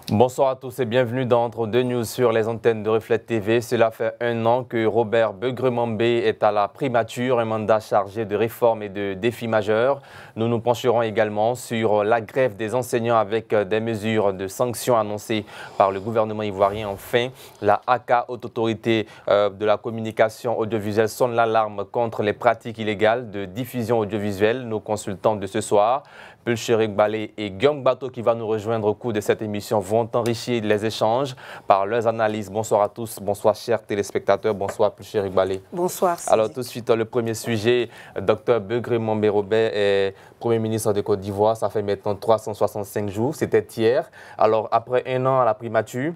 Bonsoir à tous et bienvenue dans Entre deux News sur les antennes de Reflet TV. Cela fait un an que Robert Begremambé est à la primature, un mandat chargé de réformes et de défis majeurs. Nous nous pencherons également sur la grève des enseignants avec des mesures de sanctions annoncées par le gouvernement ivoirien. Enfin, la ACA, Haute Autorité de la communication audiovisuelle, sonne l'alarme contre les pratiques illégales de diffusion audiovisuelle. Nos consultants de ce soir, Pulcherik Balé et Guillaume Bateau, qui va nous rejoindre au cours de cette émission, vont enrichir les échanges par leurs analyses. Bonsoir à tous, bonsoir chers téléspectateurs, bonsoir Pulcherik Balé. Bonsoir. Sidi. Alors tout de suite, le premier sujet, Dr Begremambé Robert est Premier ministre de Côte d'Ivoire, ça fait maintenant 365 jours, c'était hier. Alors après un an à la primature,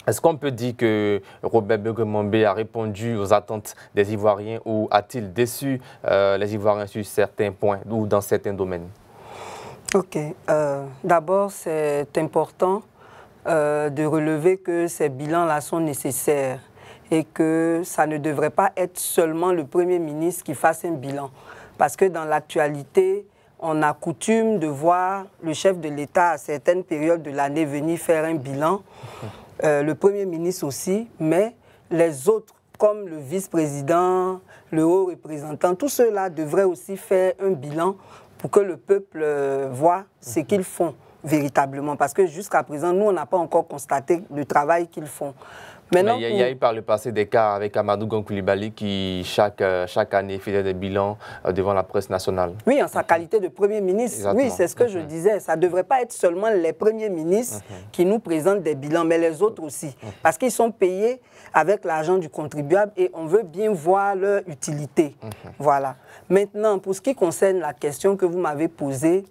est-ce qu'on peut dire que Robert Begremambé a répondu aux attentes des Ivoiriens ou a-t-il déçu les Ivoiriens sur certains points ou dans certains domaines? Ok. D'abord, c'est important de relever que ces bilans-là sont nécessaires et que ça ne devrait pas être seulement le Premier ministre qui fasse un bilan. Parce que dans l'actualité, on a coutume de voir le chef de l'État à certaines périodes de l'année venir faire un bilan, le Premier ministre aussi, mais les autres, comme le vice-président, le haut représentant, tous ceux-là devraient aussi faire un bilan pour que le peuple voit ce qu'ils font véritablement. Parce que jusqu'à présent, nous, on n'a pas encore constaté le travail qu'ils font. Maintenant, il y a eu par le passé des cas avec Amadou Gon Coulibaly qui, chaque année, faisait des bilans devant la presse nationale. Oui, en sa qualité de Premier ministre. Exactement. Oui, c'est ce que je disais. Ça ne devrait pas être seulement les premiers ministres qui nous présentent des bilans, mais les autres aussi. Parce qu'ils sont payés avec l'argent du contribuable et on veut bien voir leur utilité. Voilà. Maintenant, pour ce qui concerne la question que vous m'avez posée,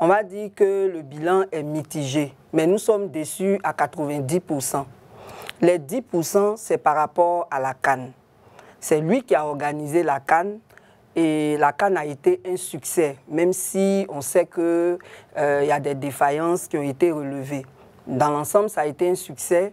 on va dire que le bilan est mitigé, mais nous sommes déçus à 90%. Les 10%, c'est par rapport à la CAN. C'est lui qui a organisé la CAN et la CAN a été un succès, même si on sait qu'il y a des défaillances qui ont été relevées. Dans l'ensemble, ça a été un succès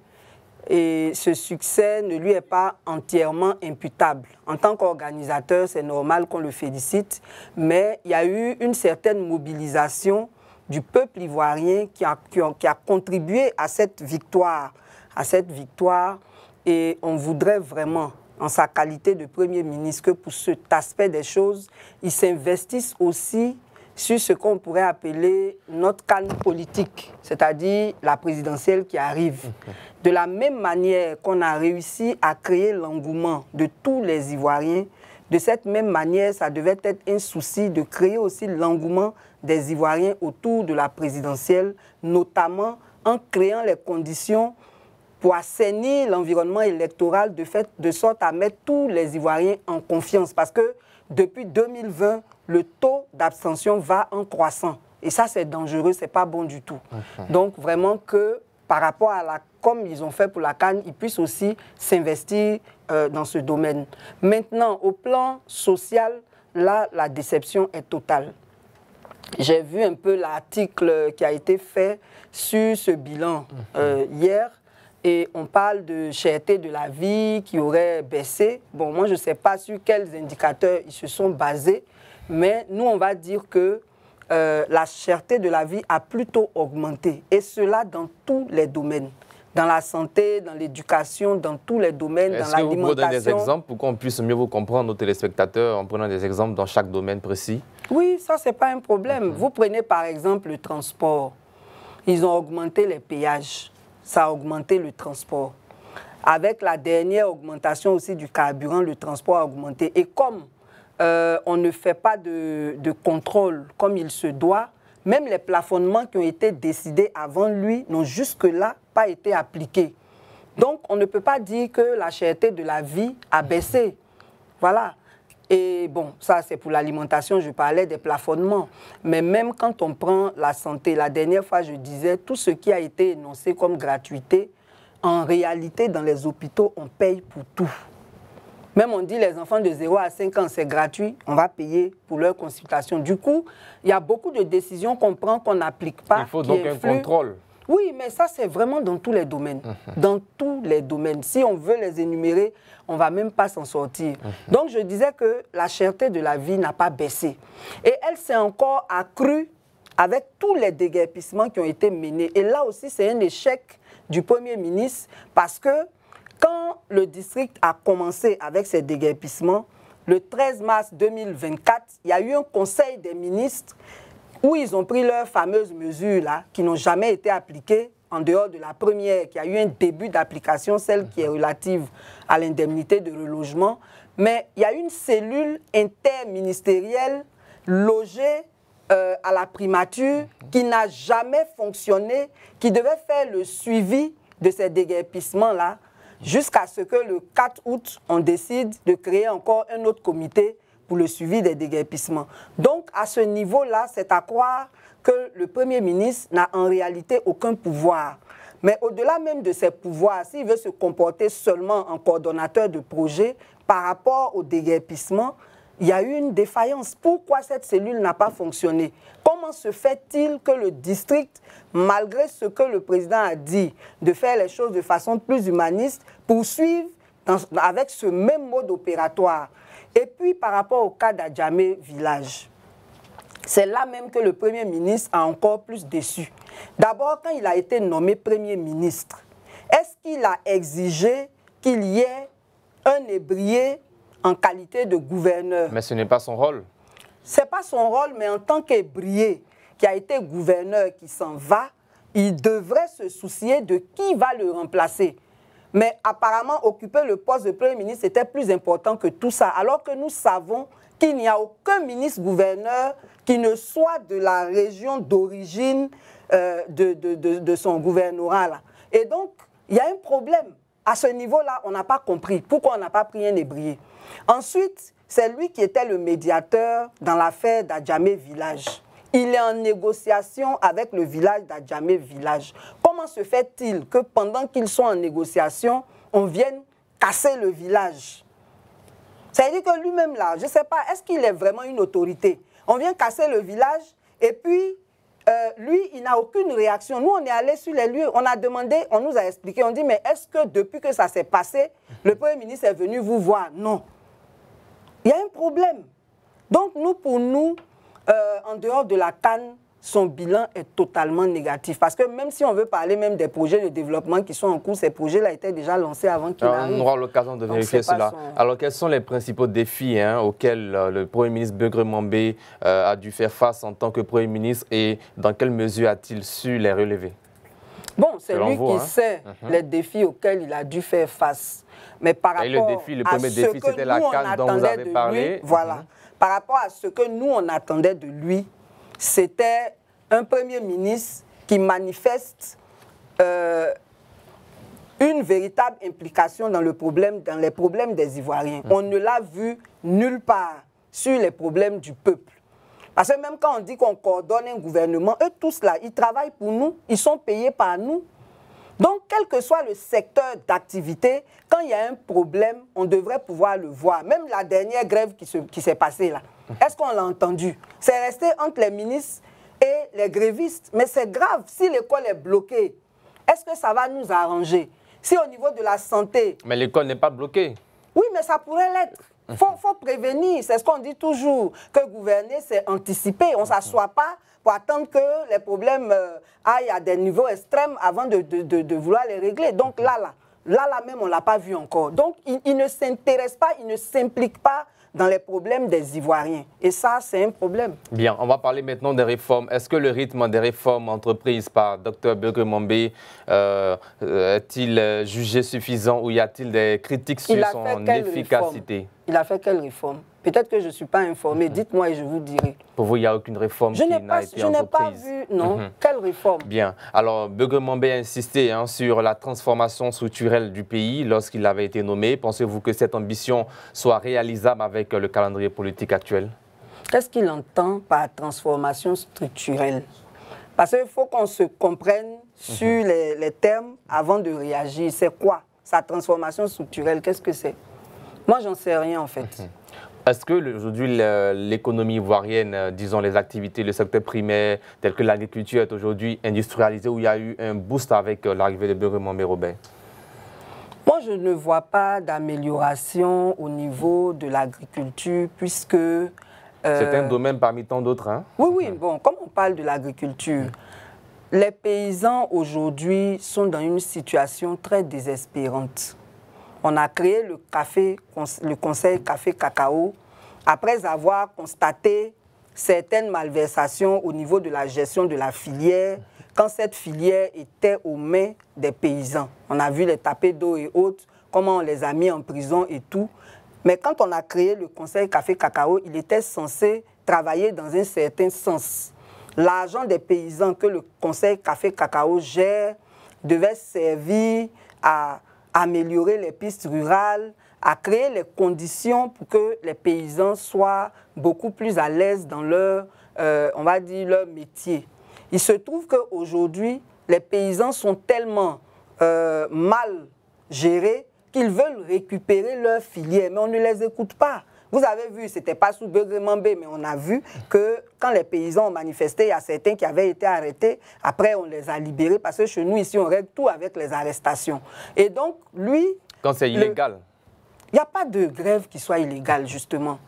et ce succès ne lui est pas entièrement imputable. En tant qu'organisateur, c'est normal qu'on le félicite, mais il y a eu une certaine mobilisation du peuple ivoirien qui a contribué à cette victoire. Et on voudrait vraiment, en sa qualité de Premier ministre, que pour cet aspect des choses, il s'investisse aussi sur ce qu'on pourrait appeler notre canne politique, c'est-à-dire la présidentielle qui arrive. De la même manière qu'on a réussi à créer l'engouement de tous les Ivoiriens, de cette même manière, ça devait être un souci de créer aussi l'engouement des Ivoiriens autour de la présidentielle, notamment en créant les conditions pour assainir l'environnement électoral de sorte à mettre tous les Ivoiriens en confiance. Parce que depuis 2020, le taux d'abstention va en croissant. Et ça, c'est dangereux, c'est pas bon du tout. Donc, vraiment que par rapport à comme ils ont fait pour la CAN, ils puissent aussi s'investir dans ce domaine. Maintenant, au plan social, là, la déception est totale. J'ai vu un peu l'article qui a été fait sur ce bilan hier. Et on parle de cherté de la vie qui aurait baissé. Bon, moi, je ne sais pas sur quels indicateurs ils se sont basés, mais nous, on va dire que la cherté de la vie a plutôt augmenté. Et cela dans tous les domaines. Dans la santé, dans l'éducation, dans tous les domaines, dans l'alimentation. Est-ce que vous pouvez donner des exemples pour qu'on puisse mieux vous comprendre, nos téléspectateurs, en prenant des exemples dans chaque domaine précis? Oui, ça, ce n'est pas un problème. Vous prenez par exemple le transport. Ils ont augmenté les péages. Ça a augmenté le transport. Avec la dernière augmentation aussi du carburant, le transport a augmenté. Et comme on ne fait pas de contrôle comme il se doit, même les plafonnements qui ont été décidés avant lui n'ont jusque-là pas été appliqués. Donc, on ne peut pas dire que la cherté de la vie a baissé. Voilà. Et bon, ça c'est pour l'alimentation, je parlais des plafonnements. Mais même quand on prend la santé, la dernière fois je disais, tout ce qui a été énoncé comme gratuité, en réalité dans les hôpitaux, on paye pour tout. Même on dit les enfants de 0 à 5 ans, c'est gratuit, on va payer pour leur consultation. Du coup, il y a beaucoup de décisions qu'on prend, qu'on n'applique pas. Il faut donc un contrôle. Oui, mais ça, c'est vraiment dans tous les domaines. Dans tous les domaines. Si on veut les énumérer, on ne va même pas s'en sortir. Donc, je disais que la cherté de la vie n'a pas baissé. Et elle s'est encore accrue avec tous les déguerpissements qui ont été menés. Et là aussi, c'est un échec du Premier ministre parce que quand le district a commencé avec ces déguerpissements, le 13 mars 2024, il y a eu un conseil des ministres où ils ont pris leurs fameuses mesures là, qui n'ont jamais été appliquées, en dehors de la première, qui a eu un début d'application, celle qui est relative à l'indemnité de relogement. Mais il y a une cellule interministérielle logée à la primature qui n'a jamais fonctionné, qui devait faire le suivi de ces déguerpissements-là, jusqu'à ce que le 4 août, on décide de créer encore un autre comité pour le suivi des déguerpissements. Donc, à ce niveau-là, c'est à croire que le Premier ministre n'a en réalité aucun pouvoir. Mais au-delà même de ses pouvoirs, s'il veut se comporter seulement en coordonnateur de projet par rapport au déguerpissement, il y a eu une défaillance. Pourquoi cette cellule n'a pas fonctionné? Comment se fait-il que le district, malgré ce que le président a dit, de faire les choses de façon plus humaniste, poursuive avec ce même mode opératoire? Et puis par rapport au cas d'Adjamé Village, c'est là même que le Premier ministre a encore plus déçu. D'abord, quand il a été nommé Premier ministre, est-ce qu'il a exigé qu'il y ait un ébrié en qualité de gouverneur? Mais ce n'est pas son rôle. Ce n'est pas son rôle, mais en tant qu'ébrié qui a été gouverneur, qui s'en va, il devrait se soucier de qui va le remplacer. Mais apparemment, occuper le poste de Premier ministre était plus important que tout ça, alors que nous savons qu'il n'y a aucun ministre-gouverneur qui ne soit de la région d'origine de son gouvernorat là. Et donc, il y a un problème. À ce niveau-là, on n'a pas compris pourquoi on n'a pas pris un ébrié. Ensuite, c'est lui qui était le médiateur dans l'affaire d'Adjamé Village. Il est en négociation avec le village d'Adjamé Village. Comment se fait-il que pendant qu'ils sont en négociation, on vienne casser le village? Ça veut dire que lui-même là, je ne sais pas, est-ce qu'il est vraiment une autorité? On vient casser le village et puis lui, il n'a aucune réaction. Nous, on est allés sur les lieux, on a demandé, on nous a expliqué, on dit, mais est-ce que depuis que ça s'est passé, le Premier ministre est venu vous voir? Non. Il y a un problème. Donc, pour nous, en dehors de la CAN, son bilan est totalement négatif. Parce que même si on veut parler même des projets de développement qui sont en cours, ces projets-là étaient déjà lancés avant qu'il arrive. On aura l'occasion de vérifier cela. Alors, quels sont les principaux défis auxquels le Premier ministre Begremambé a dû faire face en tant que Premier ministre et dans quelle mesure a-t-il su les relever? Bon, c'est lui qui sait les défis auxquels il a dû faire face. Mais par rapport le premier défi, c'était la CAN dont vous avez parlé. Voilà. Par rapport à ce que nous, on attendait de lui, c'était un Premier ministre qui manifeste une véritable implication dans les problèmes des Ivoiriens. On ne l'a vu nulle part sur les problèmes du peuple. Parce que même quand on dit qu'on coordonne un gouvernement, eux tous là, ils travaillent pour nous, ils sont payés par nous. Donc, quel que soit le secteur d'activité, quand il y a un problème, on devrait pouvoir le voir. Même la dernière grève qui s'est passée là, est-ce qu'on l'a entendu? C'est resté entre les ministres et les grévistes. Mais c'est grave, si l'école est bloquée, est-ce que ça va nous arranger? Si au niveau de la santé... Mais l'école n'est pas bloquée. Oui, mais ça pourrait l'être. Il faut prévenir, c'est ce qu'on dit toujours, que gouverner, c'est anticiper. On ne s'assoit pas pour attendre que les problèmes aillent à des niveaux extrêmes avant de vouloir les régler. Donc là même, on ne l'a pas vu encore. Donc, il ne s'intéresse pas, il ne s'implique pas dans les problèmes des Ivoiriens. Et ça, c'est un problème. Bien, on va parler maintenant des réformes. Est-ce que le rythme des réformes entreprises par Dr Begremambé est-il jugé suffisant ou y a-t-il des critiques sur son efficacité? Il a fait quelle réforme? Peut-être que je ne suis pas informé. Dites-moi et je vous dirai. Pour vous, il n'y a aucune réforme qui n'a été entreprise? Je n'ai pas vu, non. Quelle réforme? Bien. Alors, Begremambé a insisté sur la transformation structurelle du pays lorsqu'il avait été nommé. Pensez-vous que cette ambition soit réalisable avec le calendrier politique actuel? Qu'est-ce qu'il entend par transformation structurelle? Parce qu'il faut qu'on se comprenne sur les termes avant de réagir. C'est quoi sa transformation structurelle? Qu'est-ce que c'est? Moi, j'en sais rien en fait. Est-ce que aujourd'hui l'économie ivoirienne, disons les activités, le secteur primaire, tel que l'agriculture est aujourd'hui industrialisée, où il y a eu un boost avec l'arrivée de Begremambé, Robert? Moi, je ne vois pas d'amélioration au niveau de l'agriculture puisque C'est un domaine parmi tant d'autres. Hein? Oui, oui, bon, comme on parle de l'agriculture, les paysans aujourd'hui sont dans une situation très désespérante. On a créé le conseil café-cacao après avoir constaté certaines malversations au niveau de la gestion de la filière, quand cette filière était aux mains des paysans. On a vu les tapés d'eau et autres, comment on les a mis en prison et tout. Mais quand on a créé le conseil café-cacao, il était censé travailler dans un certain sens. L'argent des paysans que le conseil café-cacao gère devait servir à améliorer les pistes rurales, à créer les conditions pour que les paysans soient beaucoup plus à l'aise dans leur, on va dire, leur métier. Il se trouve qu'aujourd'hui, les paysans sont tellement mal gérés qu'ils veulent récupérer leur filière, mais on ne les écoute pas. Vous avez vu, ce n'était pas sous Begremambé, mais on a vu que quand les paysans ont manifesté, il y a certains qui avaient été arrêtés. Après, on les a libérés parce que chez nous, ici, on règle tout avec les arrestations. Et donc, lui... Quand c'est illégal. Il n'y a pas de grève qui soit illégale, justement.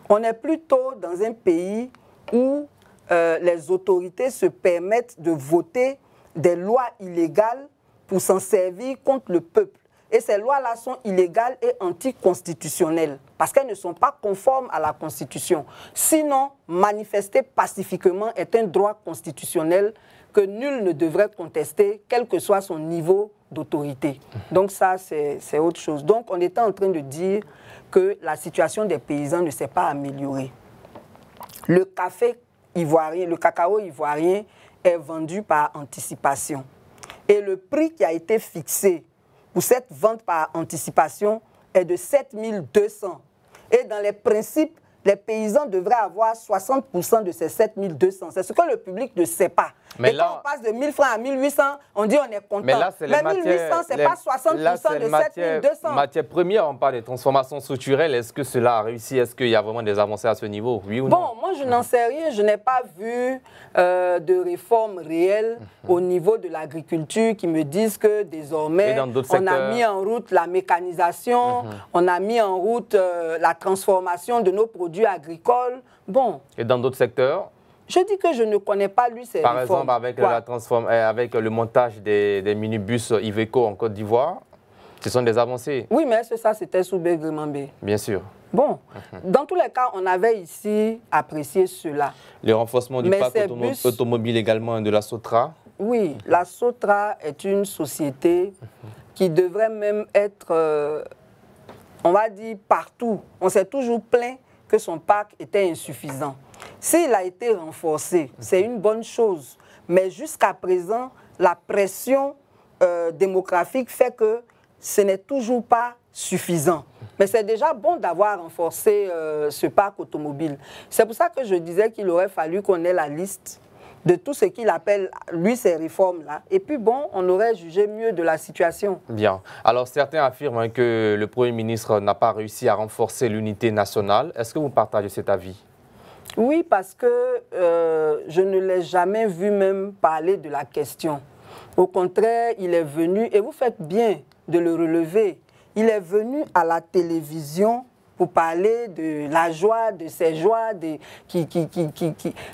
On est plutôt dans un pays où les autorités se permettent de voter des lois illégales pour s'en servir contre le peuple. Et ces lois-là sont illégales et anticonstitutionnelles parce qu'elles ne sont pas conformes à la Constitution. Sinon, manifester pacifiquement est un droit constitutionnel que nul ne devrait contester, quel que soit son niveau d'autorité. Donc ça, c'est autre chose. Donc on était en train de dire que la situation des paysans ne s'est pas améliorée. Le café ivoirien, le cacao ivoirien est vendu par anticipation. Et le prix qui a été fixé pour cette vente par anticipation est de 7 200. Et dans les principes, les paysans devraient avoir 60% de ces 7 200. C'est ce que le public ne sait pas. Mais et là, quand on passe de 1000 francs à 1800, on dit on est content. Mais là, c'est les 1800, ce n'est pas 60% de 7 200. Matière première, on parle de transformation structurelle. Est-ce que cela a réussi? Est-ce qu'il y a vraiment des avancées à ce niveau? Oui ou non? Bon, moi, je n'en sais rien. Je n'ai pas vu de réforme réelle au niveau de l'agriculture qui me disent que désormais, on a mis en route la mécanisation, on a mis en route la transformation de nos produits agricoles. Bon. Et dans d'autres secteurs? Je dis que je ne connais pas, lui, ces réformes. Par exemple, avec le montage des minibus Iveco en Côte d'Ivoire, ce sont des avancées. Oui, mais ça, c'était sous Begremambé. Bien sûr. Bon, dans tous les cas, on avait ici apprécié cela. Le renforcement du parc automobile également de la Sotra. Oui, la Sotra est une société qui devrait même être, on va dire, partout. On s'est toujours plaint que son parc était insuffisant. S'il a été renforcé, c'est une bonne chose. Mais jusqu'à présent, la pression démographique fait que ce n'est toujours pas suffisant. Mais c'est déjà bon d'avoir renforcé ce parc automobile. C'est pour ça que je disais qu'il aurait fallu qu'on ait la liste de tout ce qu'il appelle, lui, ces réformes-là. Et puis bon, on aurait jugé mieux de la situation. Bien. Alors certains affirment que le Premier ministre n'a pas réussi à renforcer l'unité nationale. Est-ce que vous partagez cet avis? Oui, parce que je ne l'ai jamais vu même parler de la question. Au contraire, il est venu, et vous faites bien de le relever, il est venu à la télévision pour parler de la joie, de ses joies,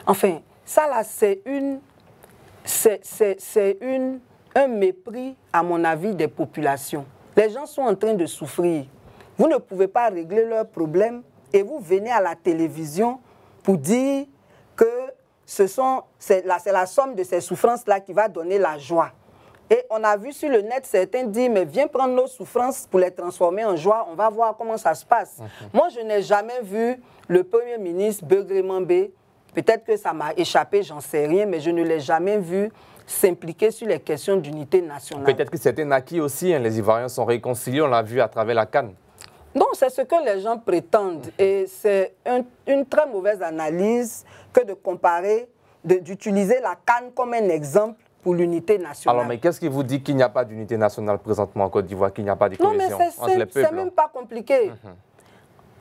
enfin, ça là, c'est un mépris, à mon avis, des populations. Les gens sont en train de souffrir. Vous ne pouvez pas régler leurs problèmes et vous venez à la télévision pour dire que c'est la somme de ces souffrances-là qui va donner la joie. Et on a vu sur le net certains dire, mais viens prendre nos souffrances pour les transformer en joie, on va voir comment ça se passe. Moi, je n'ai jamais vu le Premier ministre Begremambé, peut-être que ça m'a échappé, j'en sais rien, mais je ne l'ai jamais vu s'impliquer sur les questions d'unité nationale. Peut-être que c'était acquis aussi, hein, les Ivoiriens sont réconciliés, on l'a vu à travers la CAN. Non, c'est ce que les gens prétendent. Et c'est une très mauvaise analyse que de comparer, d'utiliser la CAN comme un exemple pour l'unité nationale. Alors, mais qu'est-ce qui vous dit qu'il n'y a pas d'unité nationale présentement en Côte d'Ivoire, qu'il n'y a pas de cohésion entre les peuples? C'est même pas compliqué.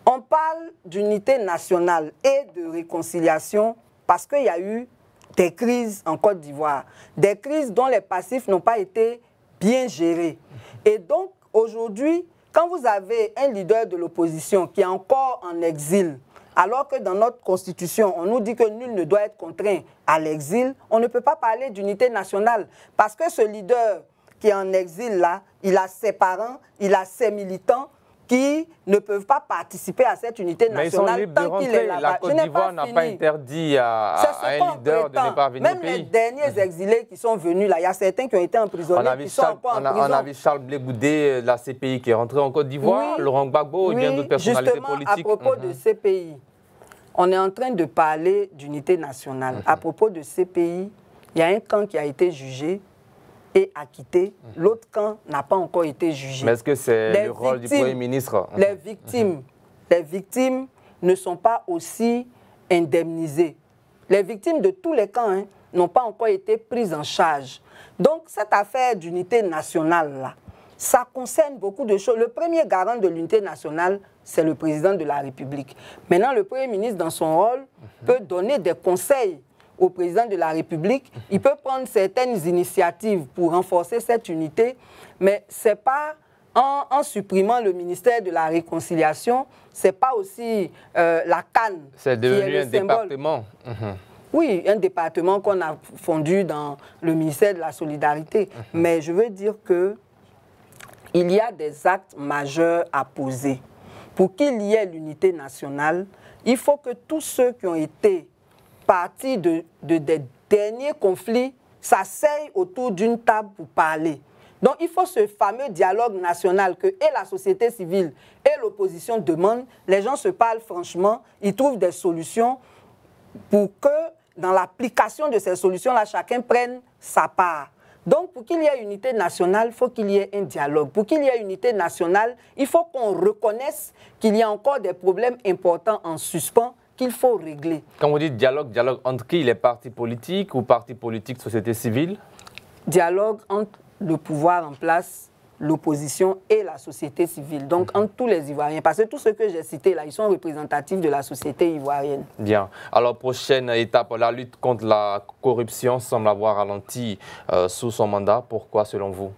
On parle d'unité nationale et de réconciliation parce qu'il y a eu des crises en Côte d'Ivoire. Des crises dont les passifs n'ont pas été bien gérés. Et donc, aujourd'hui, quand vous avez un leader de l'opposition qui est encore en exil, Alors que dans notre constitution, on nous dit que nul ne doit être contraint à l'exil, on ne peut pas parler d'unité nationale. Parce que ce leader qui est en exil là, il a ses parents, il a ses militants qui ne peuvent pas participer à cette unité nationale tant qu'il est là-bas. La Côte d'Ivoire n'a pas interdit à un leader de ne pas venir au pays. Même les derniers exilés qui sont venus là, il y a certains qui ont été emprisonnés, qui sont encore en prison. On a vu Charles Blé Goudé, la CPI, qui est rentré en Côte d'Ivoire, oui, Laurent Gbagbo et bien d'autres personnalités politiques. Justement, à propos de CPI, on est en train de parler d'unité nationale. À propos de CPI, il y a un camp qui a été jugé et acquitté, l'autre camp n'a pas encore été jugé. Mais est-ce que c'est le rôle du Premier ministre? Les victimes ne sont pas aussi indemnisées. Les victimes de tous les camps n'ont pas encore été prises en charge. Donc cette affaire d'unité nationale-là, ça concerne beaucoup de choses. Le premier garant de l'unité nationale, c'est le président de la République. Maintenant, le Premier ministre, dans son rôle, peut donner des conseils au président de la République, il peut prendre certaines initiatives pour renforcer cette unité, mais ce n'est pas en supprimant le ministère de la Réconciliation, ce n'est pas aussi la CAN. C'est devenu un département. Oui, un département qu'on a fondu dans le ministère de la Solidarité. Mais je veux dire qu'il y a des actes majeurs à poser. Pour qu'il y ait l'unité nationale, il faut que tous ceux qui ont été partie des derniers conflits s'asseyent autour d'une table pour parler. Donc il faut ce fameux dialogue national que et la société civile et l'opposition demandent. Les gens se parlent franchement, ils trouvent des solutions pour que dans l'application de ces solutions-là, chacun prenne sa part. Donc pour qu'il y ait unité nationale, il faut qu'il y ait un dialogue. Pour qu'il y ait unité nationale, il faut qu'on reconnaisse qu'il y a encore des problèmes importants en suspens qu'il faut régler. Quand vous dites dialogue, dialogue entre qui? Les partis politiques ou partis politiques, société civile? Dialogue entre le pouvoir en place, l'opposition et la société civile. Donc entre tous les Ivoiriens. Parce que tous ceux que j'ai cités là, ils sont représentatifs de la société ivoirienne. Bien. Alors prochaine étape, la lutte contre la corruption semble avoir ralenti sous son mandat. Pourquoi selon vous?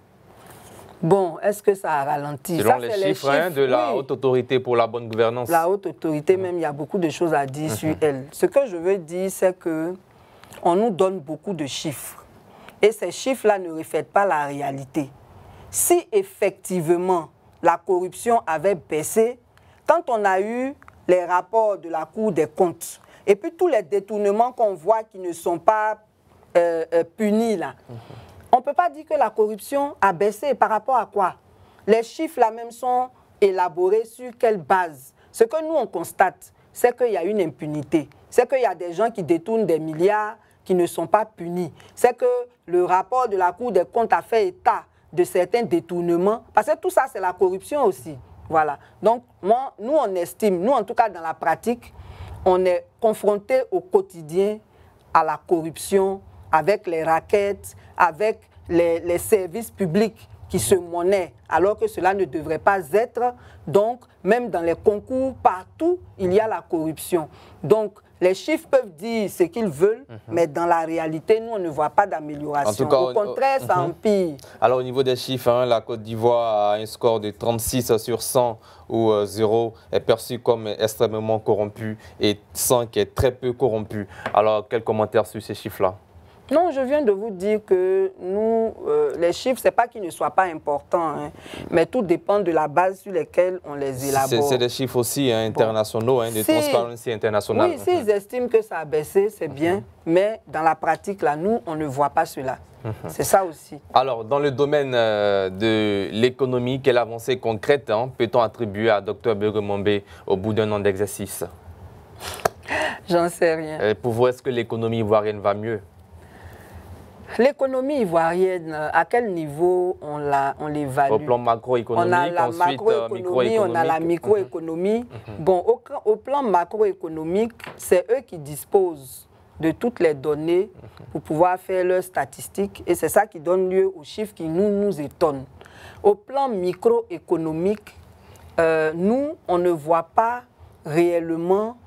Bon, est-ce que ça a ralenti? Selon les chiffres de la Haute Autorité pour la bonne gouvernance. La Haute Autorité, même, il y a beaucoup de choses à dire sur elle. Ce que je veux dire, c'est qu'on nous donne beaucoup de chiffres. Et ces chiffres-là ne reflètent pas la réalité. Si effectivement la corruption avait baissé, quand on a eu les rapports de la Cour des comptes, et puis tous les détournements qu'on voit qui ne sont pas punis là, on ne peut pas dire que la corruption a baissé. Par rapport à quoi? Les chiffres là même sont élaborés sur quelle base? Ce que nous on constate, c'est qu'il y a une impunité. C'est qu'il y a des gens qui détournent des milliards qui ne sont pas punis. C'est que le rapport de la Cour des comptes a fait état de certains détournements. Parce que tout ça, c'est la corruption aussi. Voilà. Donc, nous, on estime, nous, en tout cas, dans la pratique, on est confronté au quotidien à la corruption, avec les raquettes, avec les services publics qui se monnaient, alors que cela ne devrait pas être. Donc, même dans les concours, partout, il y a la corruption. Donc, les chiffres peuvent dire ce qu'ils veulent, mais dans la réalité, nous, on ne voit pas d'amélioration. Au contraire, ça empire. Alors, au niveau des chiffres, la Côte d'Ivoire a un score de 36 sur 100, où 0 est perçu comme extrêmement corrompu et 100 qui est très peu corrompu. Alors, quel commentaire sur ces chiffres-là? Non, je viens de vous dire que nous, les chiffres, ce n'est pas qu'ils ne soient pas importants, mais tout dépend de la base sur laquelle on les élabore. C'est des chiffres aussi internationaux, de Transparency International. Oui, s'ils estiment que ça a baissé, c'est bien, mais dans la pratique, là, nous, on ne voit pas cela. C'est ça aussi. Alors, dans le domaine de l'économie, quelle avancée concrète peut-on attribuer à Dr Begremambé au bout d'un an d'exercice? J'en sais rien. Pour vous, est-ce que l'économie ivoirienne va mieux? L'économie ivoirienne, à quel niveau on l'évalue? Au plan macroéconomique, on a la macroéconomie, on a la microéconomie. Bon, au plan macroéconomique, c'est eux qui disposent de toutes les données pour pouvoir faire leurs statistiques et c'est ça qui donne lieu aux chiffres qui nous étonnent. Au plan microéconomique, nous, on ne voit pas réellement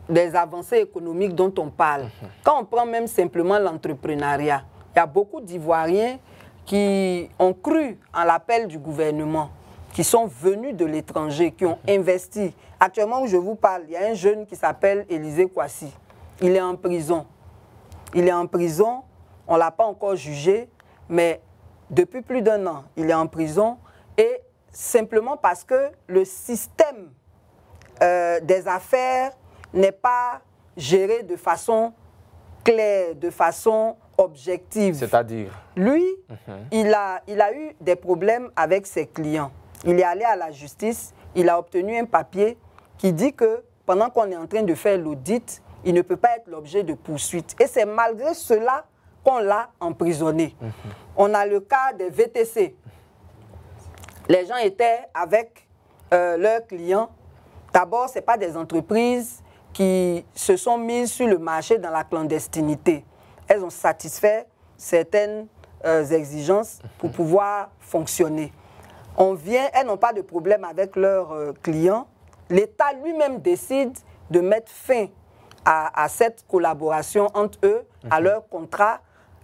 des avancées économiques dont on parle. Quand on prend même simplement l'entrepreneuriat, il y a beaucoup d'Ivoiriens qui ont cru en l'appel du gouvernement. qui sont venus de l'étranger, qui ont investi. Actuellement où je vous parle, il y a un jeune qui s'appelle Élisée Kwasi. Il est en prison. Il est en prison, on ne l'a pas encore jugé, mais depuis plus d'1 an, il est en prison et simplement parce que le système des affaires n'est pas géré de façon claire, de façon objective. C'est-à-dire? Lui, il a eu des problèmes avec ses clients. Il est allé à la justice, il a obtenu un papier qui dit que pendant qu'on est en train de faire l'audit, il ne peut pas être l'objet de poursuites. Et c'est malgré cela qu'on l'a emprisonné. On a le cas des VTC. Les gens étaient avec leurs clients. D'abord, ce n'est pas des entreprises qui se sont mises sur le marché dans la clandestinité. Elles ont satisfait certaines exigences pour pouvoir fonctionner. Elles n'ont pas de problème avec leurs clients. L'État lui-même décide de mettre fin à cette collaboration entre eux, à leur contrat,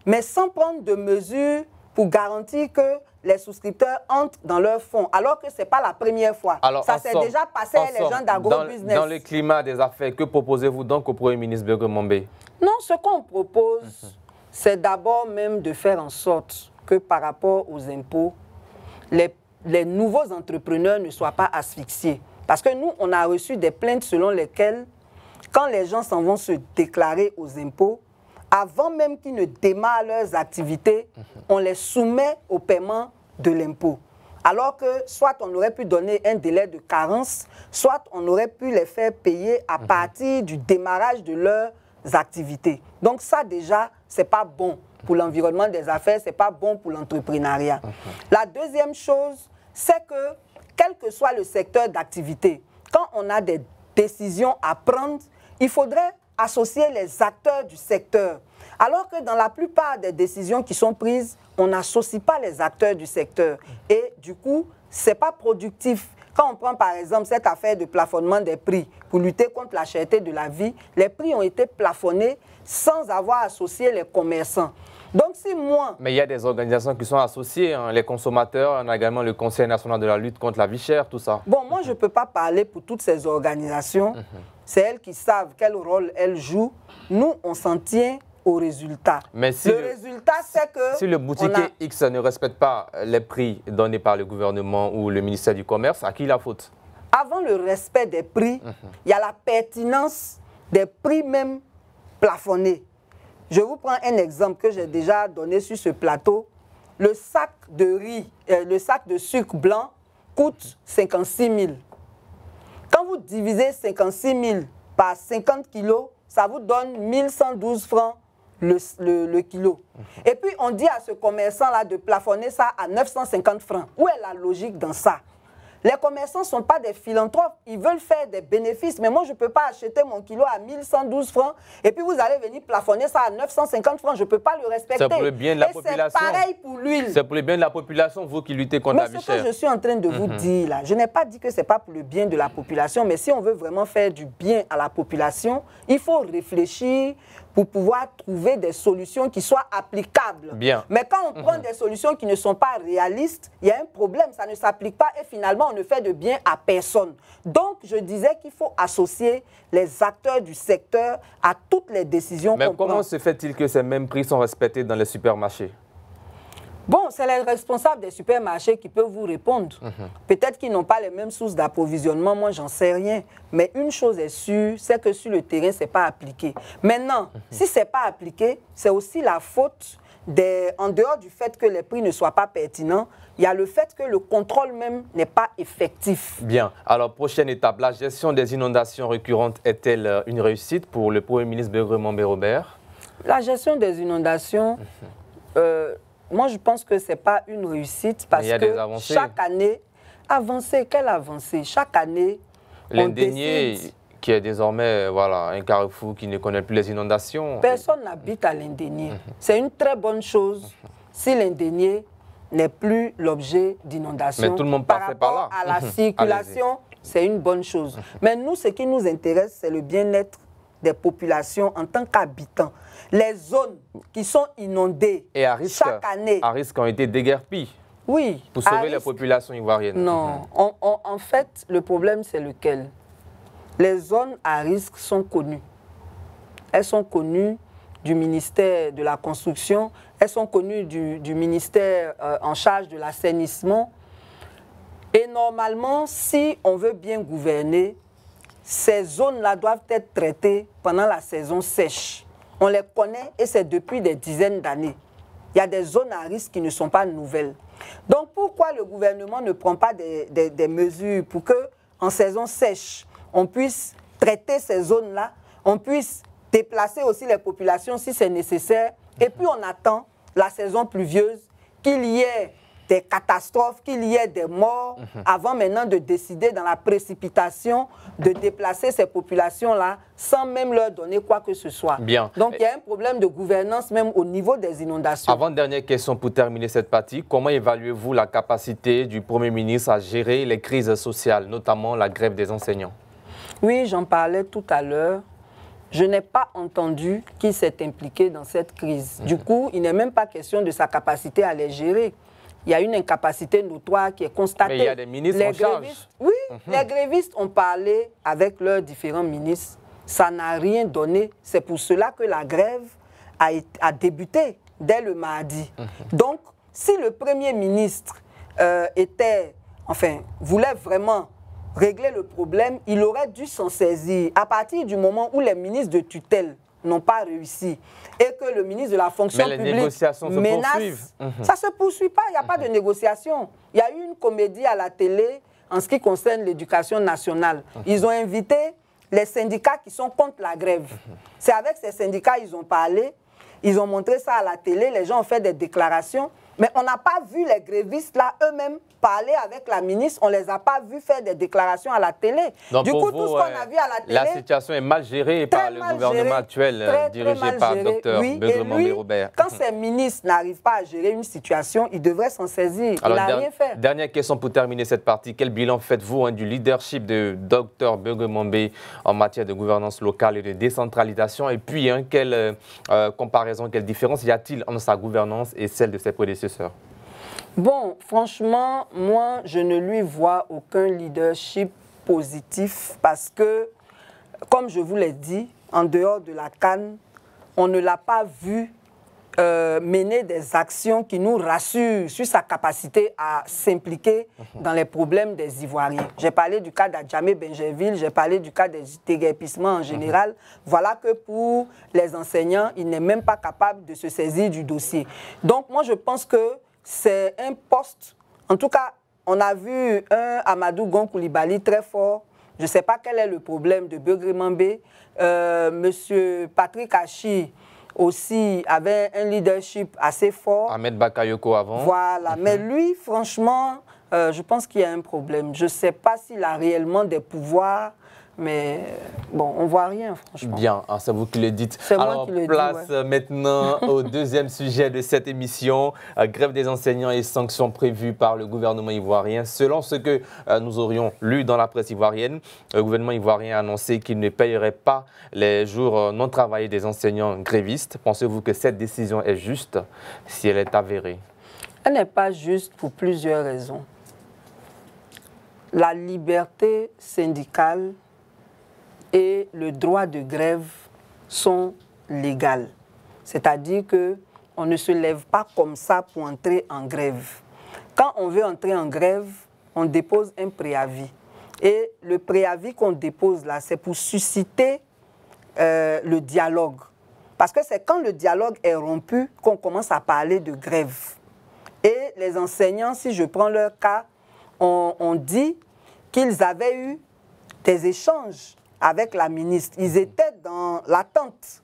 mais sans prendre de mesures pour garantir que les souscripteurs entrent dans leurs fonds, alors que ce n'est pas la première fois. Alors, ça s'est déjà passé à les gens d'agro-business. Dans le climat des affaires, que proposez-vous donc au Premier ministre Begremambé? Non, ce qu'on propose, c'est d'abord même de faire en sorte que par rapport aux impôts, les nouveaux entrepreneurs ne soient pas asphyxiés. Parce que nous, on a reçu des plaintes selon lesquelles, quand les gens s'en vont se déclarer aux impôts, avant même qu'ils ne démarrent leurs activités, on les soumet au paiement de l'impôt. Alors que soit on aurait pu donner un délai de carence, soit on aurait pu les faire payer à partir du démarrage de leurs activités. Donc ça déjà, ce n'est pas bon pour l'environnement des affaires, ce n'est pas bon pour l'entrepreneuriat. La deuxième chose, c'est que quel que soit le secteur d'activité, quand on a des décisions à prendre, il faudrait associer les acteurs du secteur. Alors que dans la plupart des décisions qui sont prises, on n'associe pas les acteurs du secteur. Et du coup, ce n'est pas productif. Quand on prend par exemple cette affaire de plafonnement des prix pour lutter contre la cherté de la vie, les prix ont été plafonnés sans avoir associé les commerçants. Donc si moi... Mais il y a des organisations qui sont associées, hein, les consommateurs, on a également le Conseil national de la lutte contre la vie chère, tout ça. Bon, moi je ne peux pas parler pour toutes ces organisations. C'est elles qui savent quel rôle elles jouent. Nous, on s'en tient au résultat. Mais si le résultat, c'est que... Si le boutiquier X ne respecte pas les prix donnés par le gouvernement ou le ministère du Commerce, à qui la faute? Avant le respect des prix, il y a la pertinence des prix même plafonnés. Je vous prends un exemple que j'ai déjà donné sur ce plateau. Le sac de riz, le sac de sucre blanc coûte 56 000. Quand vous divisez 56 000 par 50 kilos, ça vous donne 1112 francs le kilo. Et puis on dit à ce commerçant-là de plafonner ça à 950 francs. Où est la logique dans ça? Les commerçants ne sont pas des philanthropes, ils veulent faire des bénéfices. Mais moi, je ne peux pas acheter mon kilo à 1112 francs et puis vous allez venir plafonner ça à 950 francs. Je ne peux pas le respecter. C'est pour le bien de la population. C'est pareil pour l'huile. C'est pour le bien de la population, vous qui luttez contre la vie chère. Mais ce que je suis en train de vous dire là, je n'ai pas dit que ce n'est pas pour le bien de la population, mais si on veut vraiment faire du bien à la population, il faut réfléchir pour pouvoir trouver des solutions qui soient applicables. Bien. Mais quand on prend des solutions qui ne sont pas réalistes, il y a un problème, ça ne s'applique pas et finalement on ne fait de bien à personne. Donc je disais qu'il faut associer les acteurs du secteur à toutes les décisions qu'on prend. Mais comment se fait-il que ces mêmes prix sont respectés dans les supermarchés? Bon, c'est les responsables des supermarchés qui peuvent vous répondre. Peut-être qu'ils n'ont pas les mêmes sources d'approvisionnement, moi j'en sais rien. Mais une chose est sûre, c'est que sur le terrain, ce n'est pas appliqué. Maintenant, si ce n'est pas appliqué, c'est aussi la faute en dehors du fait que les prix ne soient pas pertinents, il y a le fait que le contrôle même n'est pas effectif. Bien. Alors, prochaine étape, la gestion des inondations récurrentes est-elle une réussite pour le Premier ministre Begremambé Robert? La gestion des inondations... moi, je pense que ce n'est pas une réussite parce que chaque année, quelle avancée? Chaque année, l'Indénié, qui est désormais un carrefour qui ne connaît plus les inondations. Personne n'habite à l'Indénié. C'est une très bonne chose si l'Indénié n'est plus l'objet d'inondations. Mais tout le monde passait par là. À la circulation, c'est une bonne chose. Mais nous, ce qui nous intéresse, c'est le bien-être des populations en tant qu'habitants. Les zones qui sont inondées et à risque, chaque année. À risque ont été déguerpies. Oui. Pour sauver la population ivoirienne. Non. En fait, le problème, c'est lequel? Les zones à risque sont connues. Elles sont connues du ministère de la Construction, elles sont connues du ministère en charge de l'assainissement. Et normalement, si on veut bien gouverner, ces zones-là doivent être traitées pendant la saison sèche. On les connaît et c'est depuis des dizaines d'années. Il y a des zones à risque qui ne sont pas nouvelles. Donc pourquoi le gouvernement ne prend pas des mesures pour que, en saison sèche, on puisse traiter ces zones-là, on puisse déplacer aussi les populations si c'est nécessaire, et puis on attend la saison pluvieuse, qu'il y ait des catastrophes, qu'il y ait des morts, avant maintenant de décider dans la précipitation de déplacer ces populations-là sans même leur donner quoi que ce soit. Bien. Donc il y a un problème de gouvernance même au niveau des inondations. Avant-dernière question pour terminer cette partie, comment évaluez-vous la capacité du Premier ministre à gérer les crises sociales, notamment la grève des enseignants? Oui, j'en parlais tout à l'heure. Je n'ai pas entendu qui s'est impliqué dans cette crise. Du coup, il n'est même pas question de sa capacité à les gérer. Il y a une incapacité notoire qui est constatée. Mais il y a des ministres en charge. Oui, les grévistes ont parlé avec leurs différents ministres. Ça n'a rien donné. C'est pour cela que la grève a débuté dès le mardi. Donc, si le Premier ministre voulait vraiment régler le problème, il aurait dû s'en saisir à partir du moment où les ministres de tutelle n'ont pas réussi et que le ministre de la fonction publique négociations menace. Ça ne se poursuit pas, il n'y a pas de négociation. Il y a eu une comédie à la télé en ce qui concerne l'éducation nationale. Ils ont invité les syndicats qui sont contre la grève. C'est avec ces syndicats qu'ils ont parlé, ils ont montré ça à la télé, les gens ont fait des déclarations, mais on n'a pas vu les grévistes là eux-mêmes parler avec la ministre, on ne les a pas vus faire des déclarations à la télé. Donc du coup, tout ce qu'on a vu à la télé... La situation est mal gérée par le gouvernement actuel, dirigé par Dr Begremambé Robert. Quand ces ministres n'arrivent pas à gérer une situation, ils devraient s'en saisir. Alors, il n'a rien fait. Dernière question pour terminer cette partie. Quel bilan faites-vous du leadership de Dr Begremambé en matière de gouvernance locale et de décentralisation? Et puis, quelle comparaison, quelle différence y a-t-il entre sa gouvernance et celle de ses prédécesseurs? Bon, franchement, moi, je ne lui vois aucun leadership positif parce que, comme je vous l'ai dit, en dehors de la CAN, on ne l'a pas vu mener des actions qui nous rassurent sur sa capacité à s'impliquer dans les problèmes des Ivoiriens. J'ai parlé du cas d'Adjamé Benjerville, j'ai parlé du cas des déguerpissements en général. Voilà que pour les enseignants, il n'est même pas capable de se saisir du dossier. Donc, moi, je pense que c'est un poste, en tout cas, on a vu un Amadou Gon Coulibaly très fort. Je ne sais pas quel est le problème de Begremambé. Monsieur Patrick Achi aussi avait un leadership assez fort. Ahmed Bakayoko avant. Voilà, mais lui, franchement, je pense qu'il y a un problème. Je ne sais pas s'il a réellement des pouvoirs. Mais bon, on ne voit rien, franchement. Bien, c'est vous qui le dites. C'est moi qui le dis. Place maintenant au deuxième sujet de cette émission. Grève des enseignants et sanctions prévues par le gouvernement ivoirien. Selon ce que nous aurions lu dans la presse ivoirienne, le gouvernement ivoirien a annoncé qu'il ne payerait pas les jours non travaillés des enseignants grévistes. Pensez-vous que cette décision est juste si elle est avérée? Elle n'est pas juste pour plusieurs raisons. La liberté syndicale et le droit de grève sont légaux. C'est-à-dire qu'on ne se lève pas comme ça pour entrer en grève. Quand on veut entrer en grève, on dépose un préavis. Et le préavis qu'on dépose là, c'est pour susciter le dialogue. Parce que c'est quand le dialogue est rompu qu'on commence à parler de grève. Et les enseignants, si je prends leur cas, on dit qu'ils avaient eu des échanges avec la ministre. Ils étaient dans l'attente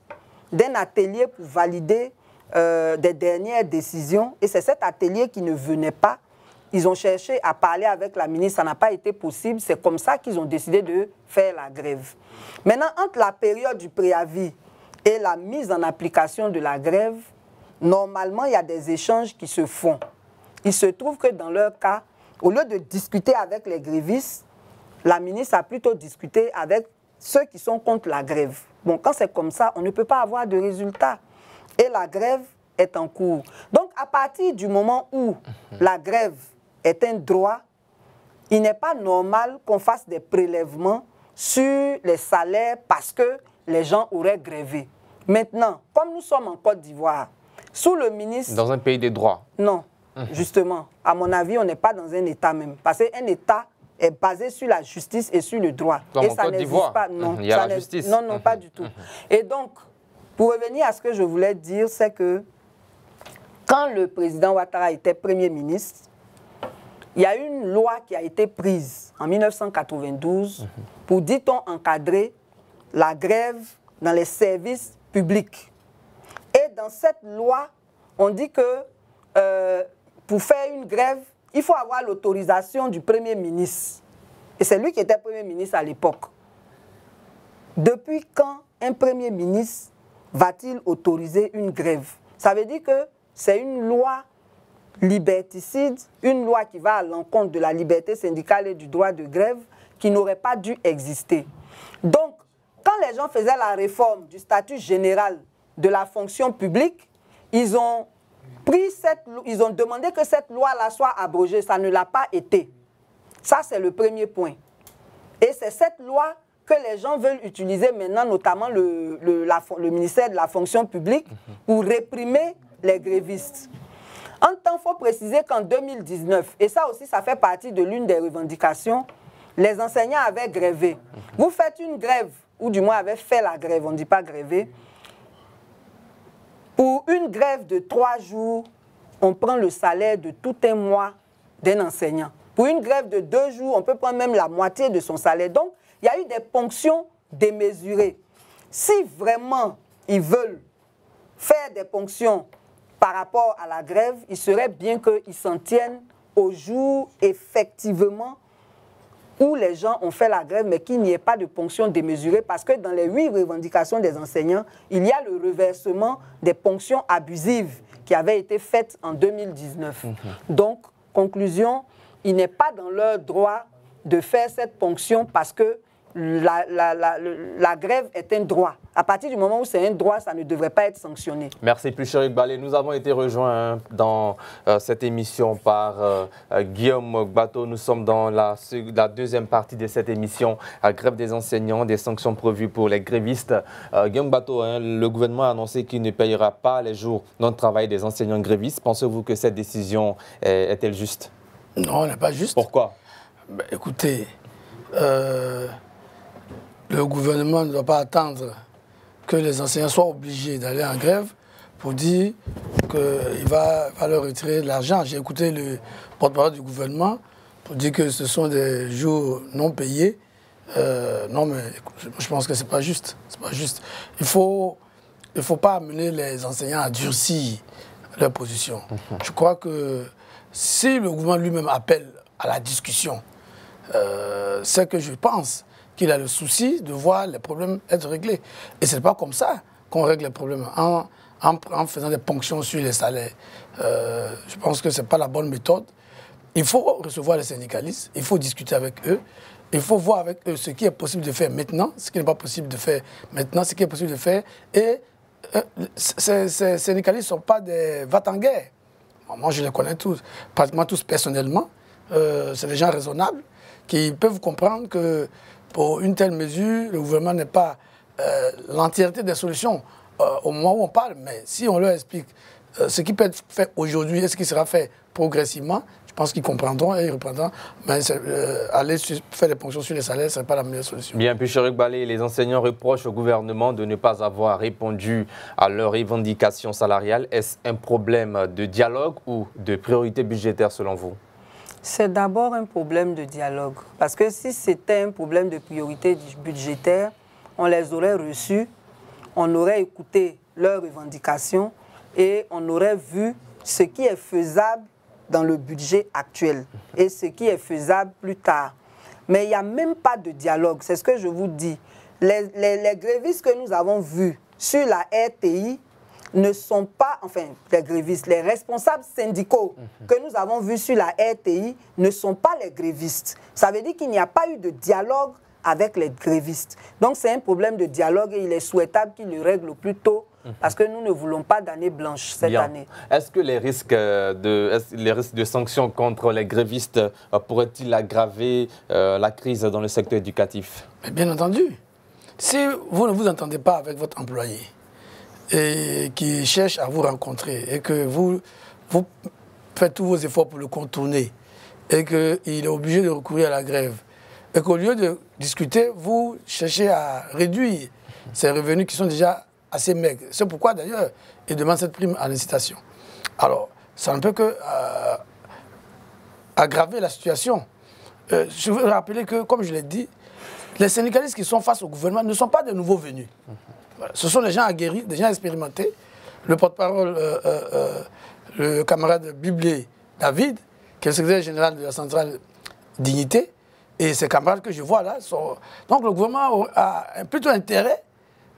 d'un atelier pour valider des dernières décisions. Et c'est cet atelier qui ne venait pas. Ils ont cherché à parler avec la ministre, ça n'a pas été possible. C'est comme ça qu'ils ont décidé de faire la grève. Maintenant, entre la période du préavis et la mise en application de la grève, normalement, il y a des échanges qui se font. Il se trouve que dans leur cas, au lieu de discuter avec les grévistes, la ministre a plutôt discuté avec ceux qui sont contre la grève. Bon, quand c'est comme ça, on ne peut pas avoir de résultat. Et la grève est en cours. Donc, à partir du moment où la grève est un droit, il n'est pas normal qu'on fasse des prélèvements sur les salaires parce que les gens auraient grévé. Maintenant, comme nous sommes en Côte d'Ivoire, sous le ministre... Dans un pays des droits. Non, justement. À mon avis, on n'est pas dans un État même. Parce qu'un État est basé sur la justice et sur le droit. Comme et en ça Côte d'Ivoire, pas. Non, il y a la justice. Non, non, pas du tout. Et donc, pour revenir à ce que je voulais dire, c'est que quand le président Ouattara était Premier ministre, il y a une loi qui a été prise en 1992 pour, dit-on, encadrer la grève dans les services publics. Et dans cette loi, on dit que pour faire une grève, il faut avoir l'autorisation du Premier ministre. Et c'est lui qui était Premier ministre à l'époque. Depuis quand un Premier ministre va-t-il autoriser une grève? Ça veut dire que c'est une loi liberticide, une loi qui va à l'encontre de la liberté syndicale et du droit de grève, qui n'aurait pas dû exister. Donc, quand les gens faisaient la réforme du statut général de la fonction publique, ils ont demandé que cette loi-là soit abrogée. Ça ne l'a pas été. Ça, c'est le premier point. Et c'est cette loi que les gens veulent utiliser maintenant, notamment le ministère de la fonction publique, pour réprimer les grévistes. En temps, il faut préciser qu'en 2019, et ça aussi, ça fait partie de l'une des revendications, les enseignants avaient grévé. Vous faites une grève, ou du moins avaient fait la grève, on ne dit pas gréver. Pour une grève de 3 jours, on prend le salaire de tout un mois d'un enseignant. Pour une grève de 2 jours, on peut prendre même la moitié de son salaire. Donc, il y a eu des ponctions démesurées. Si vraiment ils veulent faire des ponctions par rapport à la grève, il serait bien qu'ils s'en tiennent au jour effectivement où les gens ont fait la grève, mais qu'il n'y ait pas de ponctions démesurées, parce que dans les 8 revendications des enseignants, il y a le reversement des ponctions abusives qui avaient été faites en 2019. Donc, conclusion, il n'est pas dans leur droit de faire cette ponction parce que la grève est un droit. À partir du moment où c'est un droit, ça ne devrait pas être sanctionné. Merci Pucherik Balé. Nous avons été rejoints dans cette émission par Guillaume Bateau. Nous sommes dans la deuxième partie de cette émission, grève des enseignants, des sanctions prévues pour les grévistes. Guillaume Bateau, le gouvernement a annoncé qu'il ne payera pas les jours non de travail des enseignants grévistes. Pensez-vous que cette décision est-elle juste? Non, elle n'est pas juste. Pourquoi? Ben, écoutez, le gouvernement ne doit pas attendre que les enseignants soient obligés d'aller en grève pour dire qu'il va leur retirer de l'argent. J'ai écouté le porte-parole du gouvernement pour dire que ce sont des jours non payés. Non, mais je pense que ce n'est pas juste. C'est pas juste. Il faut pas amener les enseignants à durcir leur position. Je crois que si le gouvernement lui-même appelle à la discussion, c'est que je pense qu'il a le souci de voir les problèmes être réglés. Et ce n'est pas comme ça qu'on règle les problèmes, en faisant des ponctions sur les salaires. Je pense que ce n'est pas la bonne méthode. Il faut recevoir les syndicalistes, il faut discuter avec eux, il faut voir avec eux ce qui est possible de faire maintenant, ce qui n'est pas possible de faire maintenant, ce qui est possible de faire. Et ces syndicalistes ne sont pas des va-t-en-guerre. Moi, je les connais tous, pratiquement tous personnellement. C'est des gens raisonnables qui peuvent comprendre que pour une telle mesure, le gouvernement n'est pas l'entièreté des solutions au moment où on parle. Mais si on leur explique ce qui peut être fait aujourd'hui et ce qui sera fait progressivement, je pense qu'ils comprendront et ils reprendront. Mais aller faire des ponctions sur les salaires, ce n'est pas la meilleure solution. Bien, Pucherik Balé, les enseignants reprochent au gouvernement de ne pas avoir répondu à leurs revendications salariales. Est-ce un problème de dialogue ou de priorité budgétaire selon vous? C'est d'abord un problème de dialogue. Parce que si c'était un problème de priorité budgétaire, on les aurait reçus, on aurait écouté leurs revendications et on aurait vu ce qui est faisable dans le budget actuel et ce qui est faisable plus tard. Mais il n'y a même pas de dialogue, c'est ce que je vous dis. Les grévistes que nous avons vus sur la RTI ne sont pas, enfin, les grévistes, les responsables syndicaux que nous avons vus sur la RTI ne sont pas les grévistes. Ça veut dire qu'il n'y a pas eu de dialogue avec les grévistes. Donc c'est un problème de dialogue et il est souhaitable qu'ils le règlent au plus tôt parce que nous ne voulons pas d'année blanche cette année. Est-ce que les risques de sanctions contre les grévistes pourraient-ils aggraver la crise dans le secteur éducatif? Bien entendu. Si vous ne vous entendez pas avec votre employé et qui cherche à vous rencontrer et que vous faites tous vos efforts pour le contourner et qu'il est obligé de recourir à la grève et qu'au lieu de discuter, vous cherchez à réduire ces revenus qui sont déjà assez maigres. C'est pourquoi d'ailleurs il demande cette prime à l'incitation. Alors, ça ne peut que aggraver la situation. Je veux rappeler que, comme je l'ai dit, les syndicalistes qui sont face au gouvernement ne sont pas de nouveaux venus. Ce sont des gens aguerris, des gens expérimentés. Le porte-parole, le camarade Biblé David, qui est le secrétaire général de la centrale Dignité, et ces camarades que je vois là sont... Donc le gouvernement a plutôt intérêt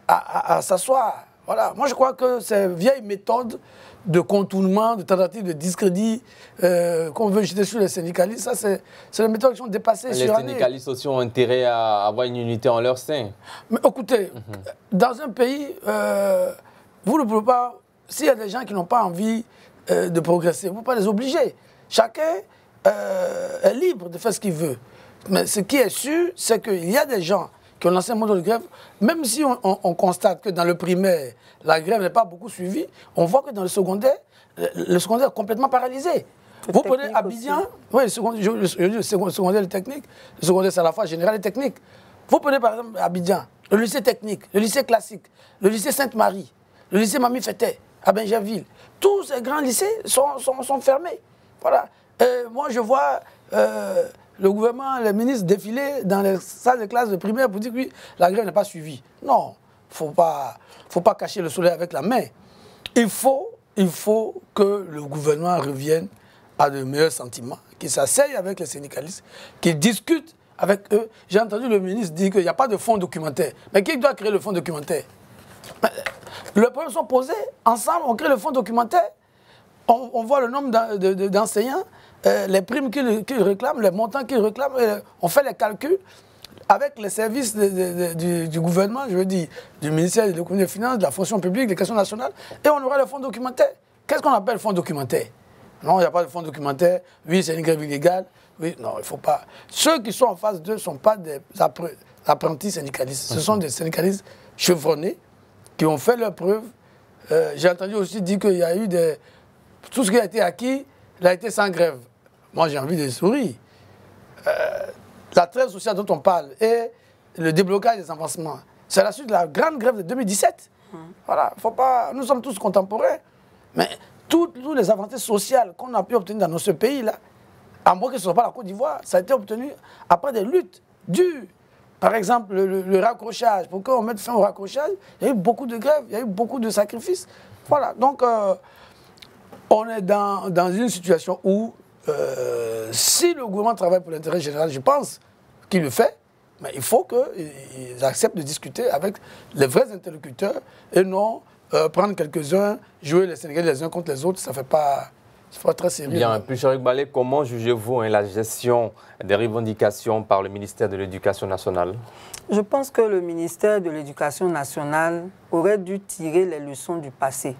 à s'asseoir. Voilà. Moi je crois que ces vieilles méthodes de contournement, de tentative de discrédit qu'on veut jeter sur les syndicalistes, ça c'est des méthodes qui sont dépassées sur l'année. Les syndicalistes aussi ont intérêt à avoir une unité en leur sein. Mais écoutez, dans un pays, vous ne pouvez pas... S'il y a des gens qui n'ont pas envie de progresser, vous ne pouvez pas les obliger. Chacun est libre de faire ce qu'il veut. Mais ce qui est sûr, c'est qu'il y a des gens qui ont lancé un mouvement de grève, même si on constate que dans le primaire, la grève n'est pas beaucoup suivie, on voit que dans le secondaire est complètement paralysé. Vous prenez Abidjan, oui, le secondaire est technique, le secondaire c'est à la fois général et technique. Vous prenez par exemple Abidjan, le lycée technique, le lycée classique, le lycée Sainte-Marie, le lycée Mami Fété, à Benjaville. Tous ces grands lycées sont fermés. Voilà. Moi je vois... le gouvernement, les ministres défiler dans les salles de classe de primaire pour dire que oui, la grève n'est pas suivie. Non, il ne faut pas cacher le soleil avec la main. Il faut que le gouvernement revienne à de meilleurs sentiments, qu'il s'asseye avec les syndicalistes, qu'il discute avec eux. J'ai entendu le ministre dire qu'il n'y a pas de fonds documentaire. Mais qui doit créer le fonds documentaire? Les problèmes sont posés. Ensemble, on crée le fonds documentaire. On voit le nombre d'enseignants. Les primes qu'ils réclament, les montants qu'ils réclament, on fait les calculs avec les services du gouvernement, je veux dire, du ministère de l'économie et des finances, de la fonction publique, des questions nationales, et on aura le fonds documentaire. Qu'est-ce qu'on appelle fonds documentaire? Non, il n'y a pas de fonds documentaire. Oui, c'est une grève illégale. Oui, non, il ne faut pas. Ceux qui sont en face d'eux ne sont pas des apprentis syndicalistes. Ce sont des syndicalistes chevronnés qui ont fait leurs preuves. J'ai entendu aussi dire qu'il y a eu des... Tout ce qui a été acquis, il a été sans grève. Moi, j'ai envie de sourire. La trêve sociale dont on parle et le déblocage des avancements, c'est la suite de la grande grève de 2017. Voilà, faut pas... Nous sommes tous contemporains, mais toutes les avancées sociales qu'on a pu obtenir dans ce pays-là, à moins que ce ne soit pas la Côte d'Ivoire, ça a été obtenu après des luttes dures. Par exemple, le raccrochage. Pour qu'on mette fin au raccrochage, il y a eu beaucoup de grèves, il y a eu beaucoup de sacrifices. Voilà, donc on est dans une situation où si le gouvernement travaille pour l'intérêt général, je pense qu'il le fait, mais il faut qu'ils acceptent de discuter avec les vrais interlocuteurs et non prendre quelques-uns, jouer les Sénégalais les uns contre les autres, ça ne fait pas très sérieux. Bien, puis Cheikh Balé, comment jugez-vous la gestion des revendications par le ministère de l'Éducation nationale? Je pense que le ministère de l'Éducation nationale aurait dû tirer les leçons du passé.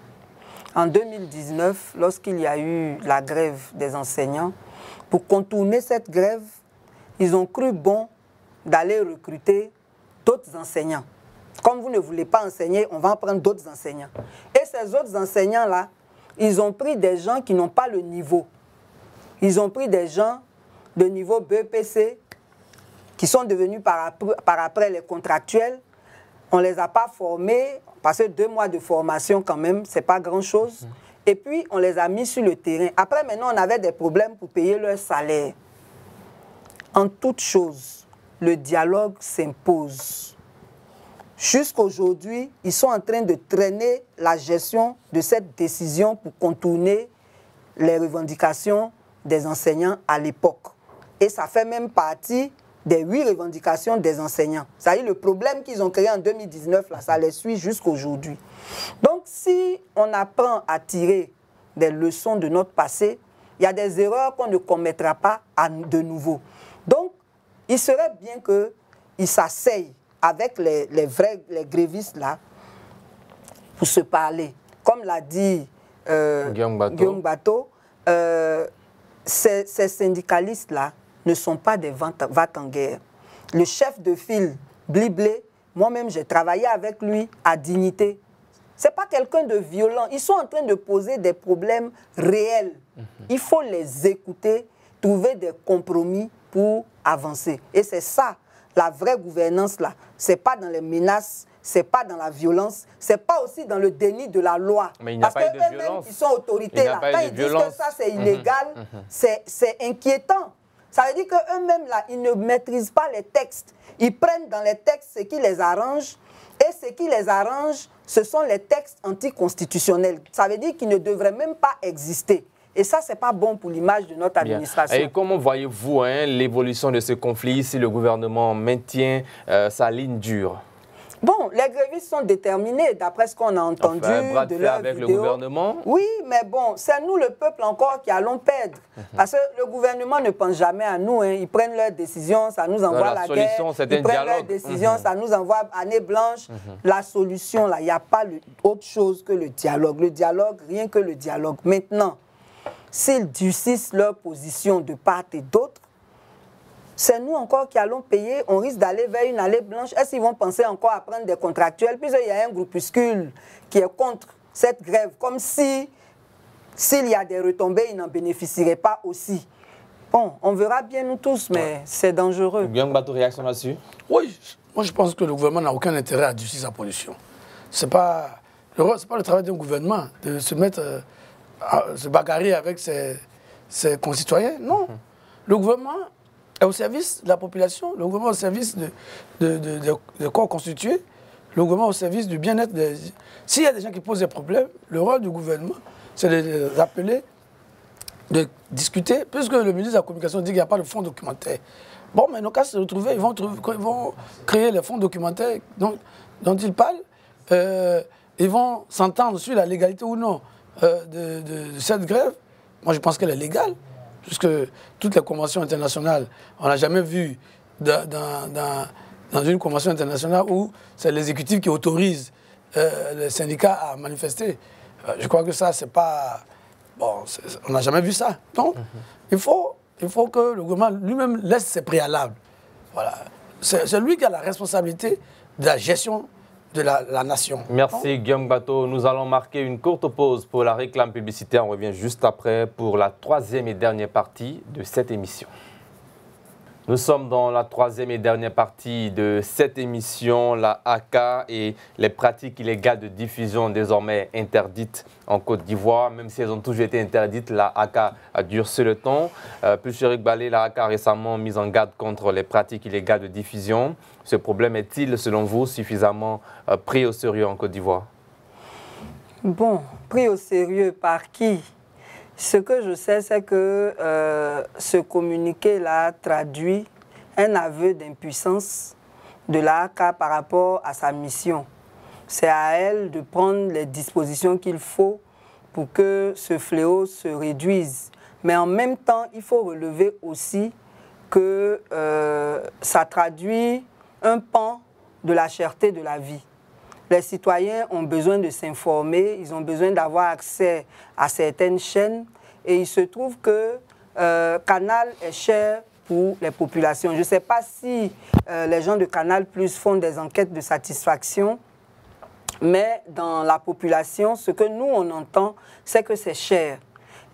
En 2019, lorsqu'il y a eu la grève des enseignants, pour contourner cette grève, ils ont cru bon d'aller recruter d'autres enseignants. Comme vous ne voulez pas enseigner, on va en prendre d'autres enseignants. Et ces autres enseignants-là, ils ont pris des gens qui n'ont pas le niveau. Ils ont pris des gens de niveau BEPC qui sont devenus par après les contractuels. On ne les a pas formés, parce que 2 mois de formation quand même, ce n'est pas grand-chose. Et puis, on les a mis sur le terrain. Après, maintenant, on avait des problèmes pour payer leur salaire. En toute chose, le dialogue s'impose. Jusqu'aujourd'hui, ils sont en train de traîner la gestion de cette décision pour contourner les revendications des enseignants à l'époque. Et ça fait même partie des 8 revendications des enseignants. C'est-à-dire le problème qu'ils ont créé en 2019, là, ça les suit jusqu'aujourd'hui. Donc, si on apprend à tirer des leçons de notre passé, il y a des erreurs qu'on ne commettra pas de nouveau. Donc, il serait bien qu'ils s'asseyent avec les grévistes là pour se parler. Comme l'a dit Guillaume Bateau, ces syndicalistes-là ne sont pas des va-t-en-guerre. Le chef de file, Bliblé, moi-même j'ai travaillé avec lui à Dignité. Ce n'est pas quelqu'un de violent. Ils sont en train de poser des problèmes réels. Il faut les écouter, trouver des compromis pour avancer. Et c'est ça, la vraie gouvernance là. Ce n'est pas dans les menaces, ce n'est pas dans la violence, ce n'est pas aussi dans le déni de la loi. Mais il n'y a pas eu de violence. Parce qu'eux-mêmes, ils sont autorités là. Quand ils disent que ça c'est illégal, c'est inquiétant. Ça veut dire qu'eux-mêmes là, ils ne maîtrisent pas les textes. Ils prennent dans les textes ce qui les arrange. Et ce qui les arrange, ce sont les textes anticonstitutionnels. Ça veut dire qu'ils ne devraient même pas exister. Et ça, ce n'est pas bon pour l'image de notre administration. Et comment voyez-vous l'évolution de ce conflit si le gouvernement maintient sa ligne dure? Bon, les grévistes sont déterminés, d'après ce qu'on a entendu de leur avec vidéo. Le gouvernement? Oui, mais bon, c'est nous, le peuple, encore, qui allons perdre. Parce que le gouvernement ne pense jamais à nous. Ils prennent leurs décisions, ça nous envoie la guerre. Ils prennent leurs décisions, ça nous envoie année blanche. La solution, là, il n'y a pas autre chose que le dialogue. Le dialogue, rien que le dialogue. Maintenant, s'ils durcissent leur position de part et d'autre, c'est nous encore qui allons payer. On risque d'aller vers une allée blanche. Est-ce qu'ils vont penser encore à prendre des contractuels? Puisqu'il y a un groupuscule qui est contre cette grève, comme si, s'il y a des retombées, ils n'en bénéficieraient pas aussi. Bon, on verra bien nous tous, mais c'est dangereux. Guillaume Bateau, réaction là-dessus? Oui, moi je pense que le gouvernement n'a aucun intérêt à durcir sa position. C'est pas le travail d'un gouvernement de se mettre à se bagarrer avec ses concitoyens. Non. Le gouvernement est au service de la population, le gouvernement est au service de corps constitués, le gouvernement est au service du bien-être des... S'il y a des gens qui posent des problèmes, le rôle du gouvernement, c'est de les appeler, de discuter, puisque le ministre de la Communication dit qu'il n'y a pas de fonds documentaires. Bon, mais nos cas se retrouver, ils vont créer les fonds documentaires dont ils parlent, ils vont s'entendre sur la légalité ou non de cette grève. Moi, je pense qu'elle est légale. Puisque toutes les conventions internationales, on n'a jamais vu dans une convention internationale où c'est l'exécutif qui autorise les syndicats à manifester. Je crois que ça, c'est pas... Bon, on n'a jamais vu ça. Donc, il faut que le gouvernement lui-même laisse ses préalables. Voilà. C'est lui qui a la responsabilité de la gestion de la nation. Merci Guillaume Bateau. Nous allons marquer une courte pause pour la réclame publicitaire. On revient juste après pour la troisième et dernière partie de cette émission. Nous sommes dans la troisième et dernière partie de cette émission, la AK et les pratiques illégales de diffusion désormais interdites en Côte d'Ivoire. Même si elles ont toujours été interdites, la AK a durci le ton. Pulchéric Balé, la AK a récemment mis en garde contre les pratiques illégales de diffusion. Ce problème est-il, selon vous, suffisamment pris au sérieux en Côte d'Ivoire? Bon, pris au sérieux par qui? Ce que je sais, c'est que ce communiqué-là traduit un aveu d'impuissance de l'AAK par rapport à sa mission. C'est à elle de prendre les dispositions qu'il faut pour que ce fléau se réduise. Mais en même temps, il faut relever aussi que ça traduit un pan de la cherté de la vie. Les citoyens ont besoin de s'informer, ils ont besoin d'avoir accès à certaines chaînes et il se trouve que Canal est cher pour les populations. Je ne sais pas si les gens de Canal Plus font des enquêtes de satisfaction, mais dans la population, ce que nous on entend, c'est que c'est cher.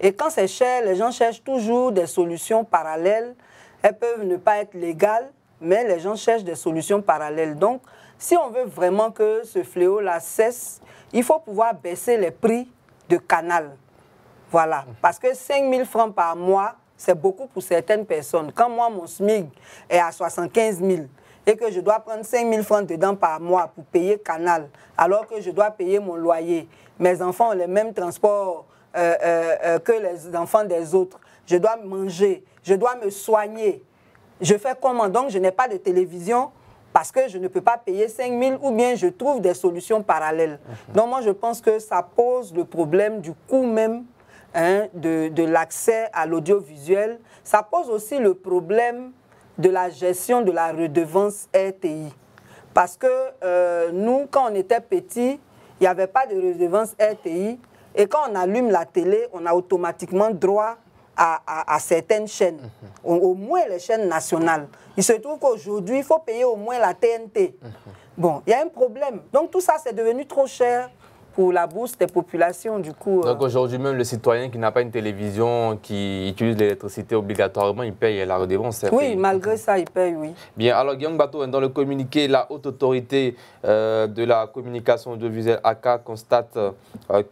Et quand c'est cher, les gens cherchent toujours des solutions parallèles. Elles peuvent ne pas être légales, mais les gens cherchent des solutions parallèles. Donc, si on veut vraiment que ce fléau-là cesse, il faut pouvoir baisser les prix de Canal. Voilà. Parce que 5 000 francs par mois, c'est beaucoup pour certaines personnes. Quand moi, mon SMIC est à 75 000 et que je dois prendre 5 000 francs dedans par mois pour payer Canal, alors que je dois payer mon loyer, mes enfants ont les mêmes transports que les enfants des autres, je dois manger, je dois me soigner. Je fais comment? Donc, je n'ai pas de télévision parce que je ne peux pas payer 5 000 ou bien je trouve des solutions parallèles. Donc, moi, je pense que ça pose le problème du coût même de l'accès à l'audiovisuel. Ça pose aussi le problème de la gestion de la redevance RTI. Parce que nous, quand on était petits, il n'y avait pas de redevance RTI. Et quand on allume la télé, on a automatiquement droit à certaines chaînes, au moins les chaînes nationales. Il se trouve qu'aujourd'hui, il faut payer au moins la TNT. Bon, il y a un problème. Donc tout ça, c'est devenu trop cher pour la bourse des populations, du coup. Donc aujourd'hui même, le citoyen qui n'a pas une télévision, qui utilise l'électricité obligatoirement, il paye la redevance. Oui, malgré ça, il paye, oui. Bien, alors Guillaume Bato, dans le communiqué, la Haute Autorité de la communication audiovisuelle ACA constate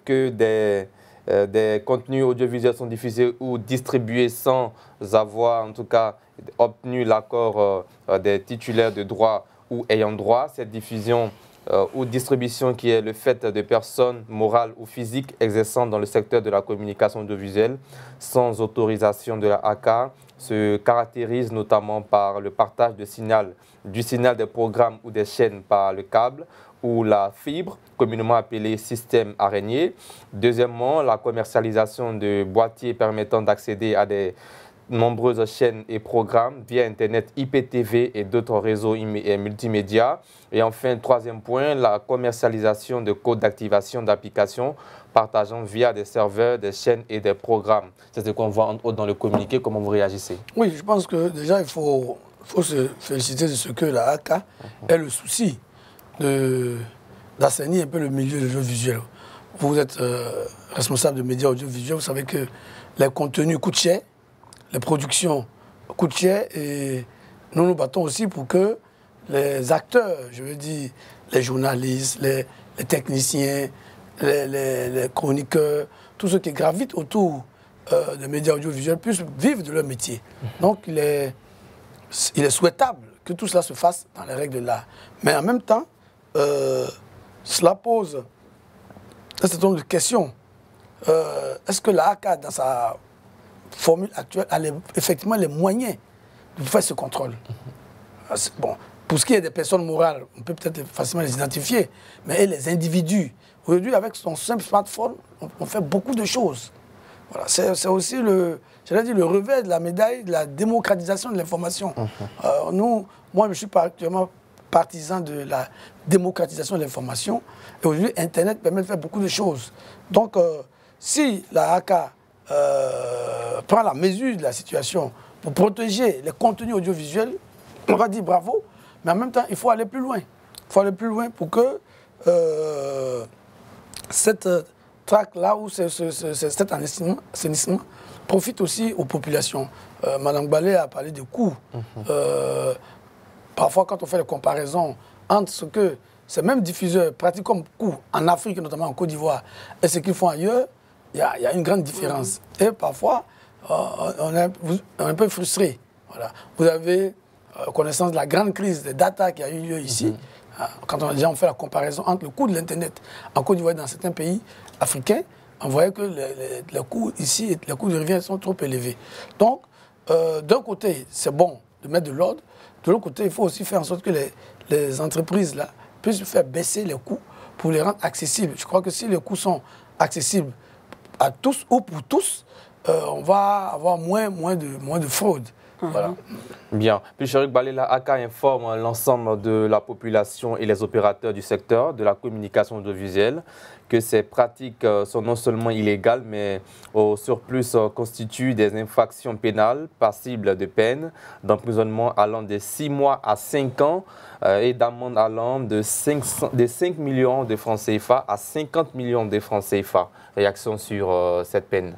que des contenus audiovisuels sont diffusés ou distribués sans avoir, en tout cas, obtenu l'accord des titulaires de droit ou ayant droit. Cette diffusion ou distribution qui est le fait de personnes morales ou physiques exerçant dans le secteur de la communication audiovisuelle sans autorisation de la ACA se caractérise notamment par le partage du signal des programmes ou des chaînes par le câble ou la fibre, communément appelé système araignée. Deuxièmement, la commercialisation de boîtiers permettant d'accéder à des nombreuses chaînes et programmes via Internet, IPTV et d'autres réseaux multimédia. Et enfin, troisième point, la commercialisation de codes d'activation d'applications partageant via des serveurs, des chaînes et des programmes. C'est ce qu'on voit en haut dans le communiqué. Comment vous réagissez? Oui, je pense que déjà, il faut se féliciter de ce que la ACA ait le souci d'assainir un peu le milieu de l'audiovisuel. Vous êtes responsable de médias audiovisuels, vous savez que les contenus coûtent cher, les productions coûtent cher et nous nous battons aussi pour que les acteurs, je veux dire les journalistes, les techniciens, les chroniqueurs, tous ceux qui gravitent autour des médias audiovisuels puissent vivre de leur métier. Donc il est souhaitable que tout cela se fasse dans les règles de l'art. Mais en même temps, cela pose un certain nombre de questions. Est-ce que la ACA, dans sa formule actuelle, a effectivement les moyens de faire ce contrôle? Bon, pour ce qui est des personnes morales, on peut peut-être facilement les identifier, mais les individus, aujourd'hui, avec son simple smartphone, on fait beaucoup de choses. Voilà, c'est aussi le revers de la médaille de la démocratisation de l'information. Moi, je suis particulièrement partisan de la démocratisation de l'information. Et aujourd'hui, Internet permet de faire beaucoup de choses. Donc, si la ACA prend la mesure de la situation pour protéger les contenus audiovisuels, on va dire bravo, mais en même temps, il faut aller plus loin. Il faut aller plus loin pour que cette traque-là ou cet assainissement profite aussi aux populations. Madame Balé a parlé de coûts. Parfois, quand on fait les comparaisons entre ce que ces mêmes diffuseurs pratiquent comme coût en Afrique, notamment en Côte d'Ivoire, et ce qu'ils font ailleurs, il y a une grande différence. Et parfois, on est un peu frustré. Voilà. Vous avez connaissance de la grande crise des data qui a eu lieu ici. Quand on fait la comparaison entre le coût de l'Internet en Côte d'Ivoire et dans certains pays africains, on voyait que les coûts ici, les coûts de revient sont trop élevés. Donc, d'un côté, c'est bon de mettre de l'ordre. De l'autre côté, il faut aussi faire en sorte que les entreprises là, puissent faire baisser les coûts pour les rendre accessibles. Je crois que si les coûts sont accessibles à tous ou pour tous, on va avoir moins de fraude. Voilà. Bien. Puis Chéric Balé, la ACA informe l'ensemble de la population et les opérateurs du secteur de la communication audiovisuelle que ces pratiques sont non seulement illégales, mais au surplus constituent des infractions pénales passibles de peine, d'emprisonnement allant de 6 mois à 5 ans et d'amende allant de 5 millions de francs CFA à 50 millions de francs CFA. Réaction sur cette peine?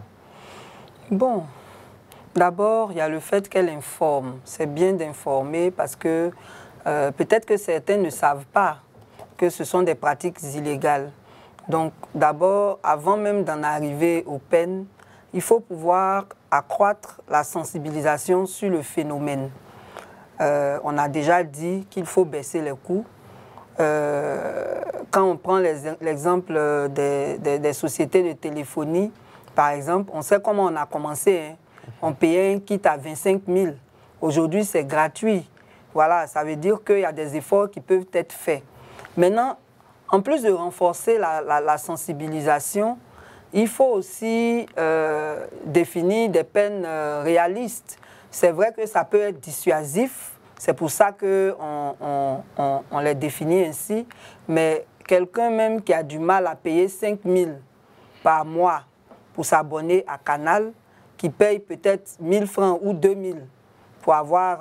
Bon. D'abord, il y a le fait qu'elle informe. C'est bien d'informer parce que peut-être que certains ne savent pas que ce sont des pratiques illégales. Donc, d'abord, avant même d'en arriver aux peines, il faut pouvoir accroître la sensibilisation sur le phénomène. On a déjà dit qu'il faut baisser les coûts. Quand on prend l'exemple des sociétés de téléphonie, par exemple, on sait comment on a commencé, hein. On payait un kit à 25 000. Aujourd'hui, c'est gratuit. Voilà, ça veut dire qu'il y a des efforts qui peuvent être faits. Maintenant, en plus de renforcer la sensibilisation, il faut aussi définir des peines réalistes. C'est vrai que ça peut être dissuasif, c'est pour ça qu'on les définit ainsi, mais quelqu'un même qui a du mal à payer 5 000 par mois pour s'abonner à Canal, qui paye peut-être 1 000 francs ou 2 000 pour avoir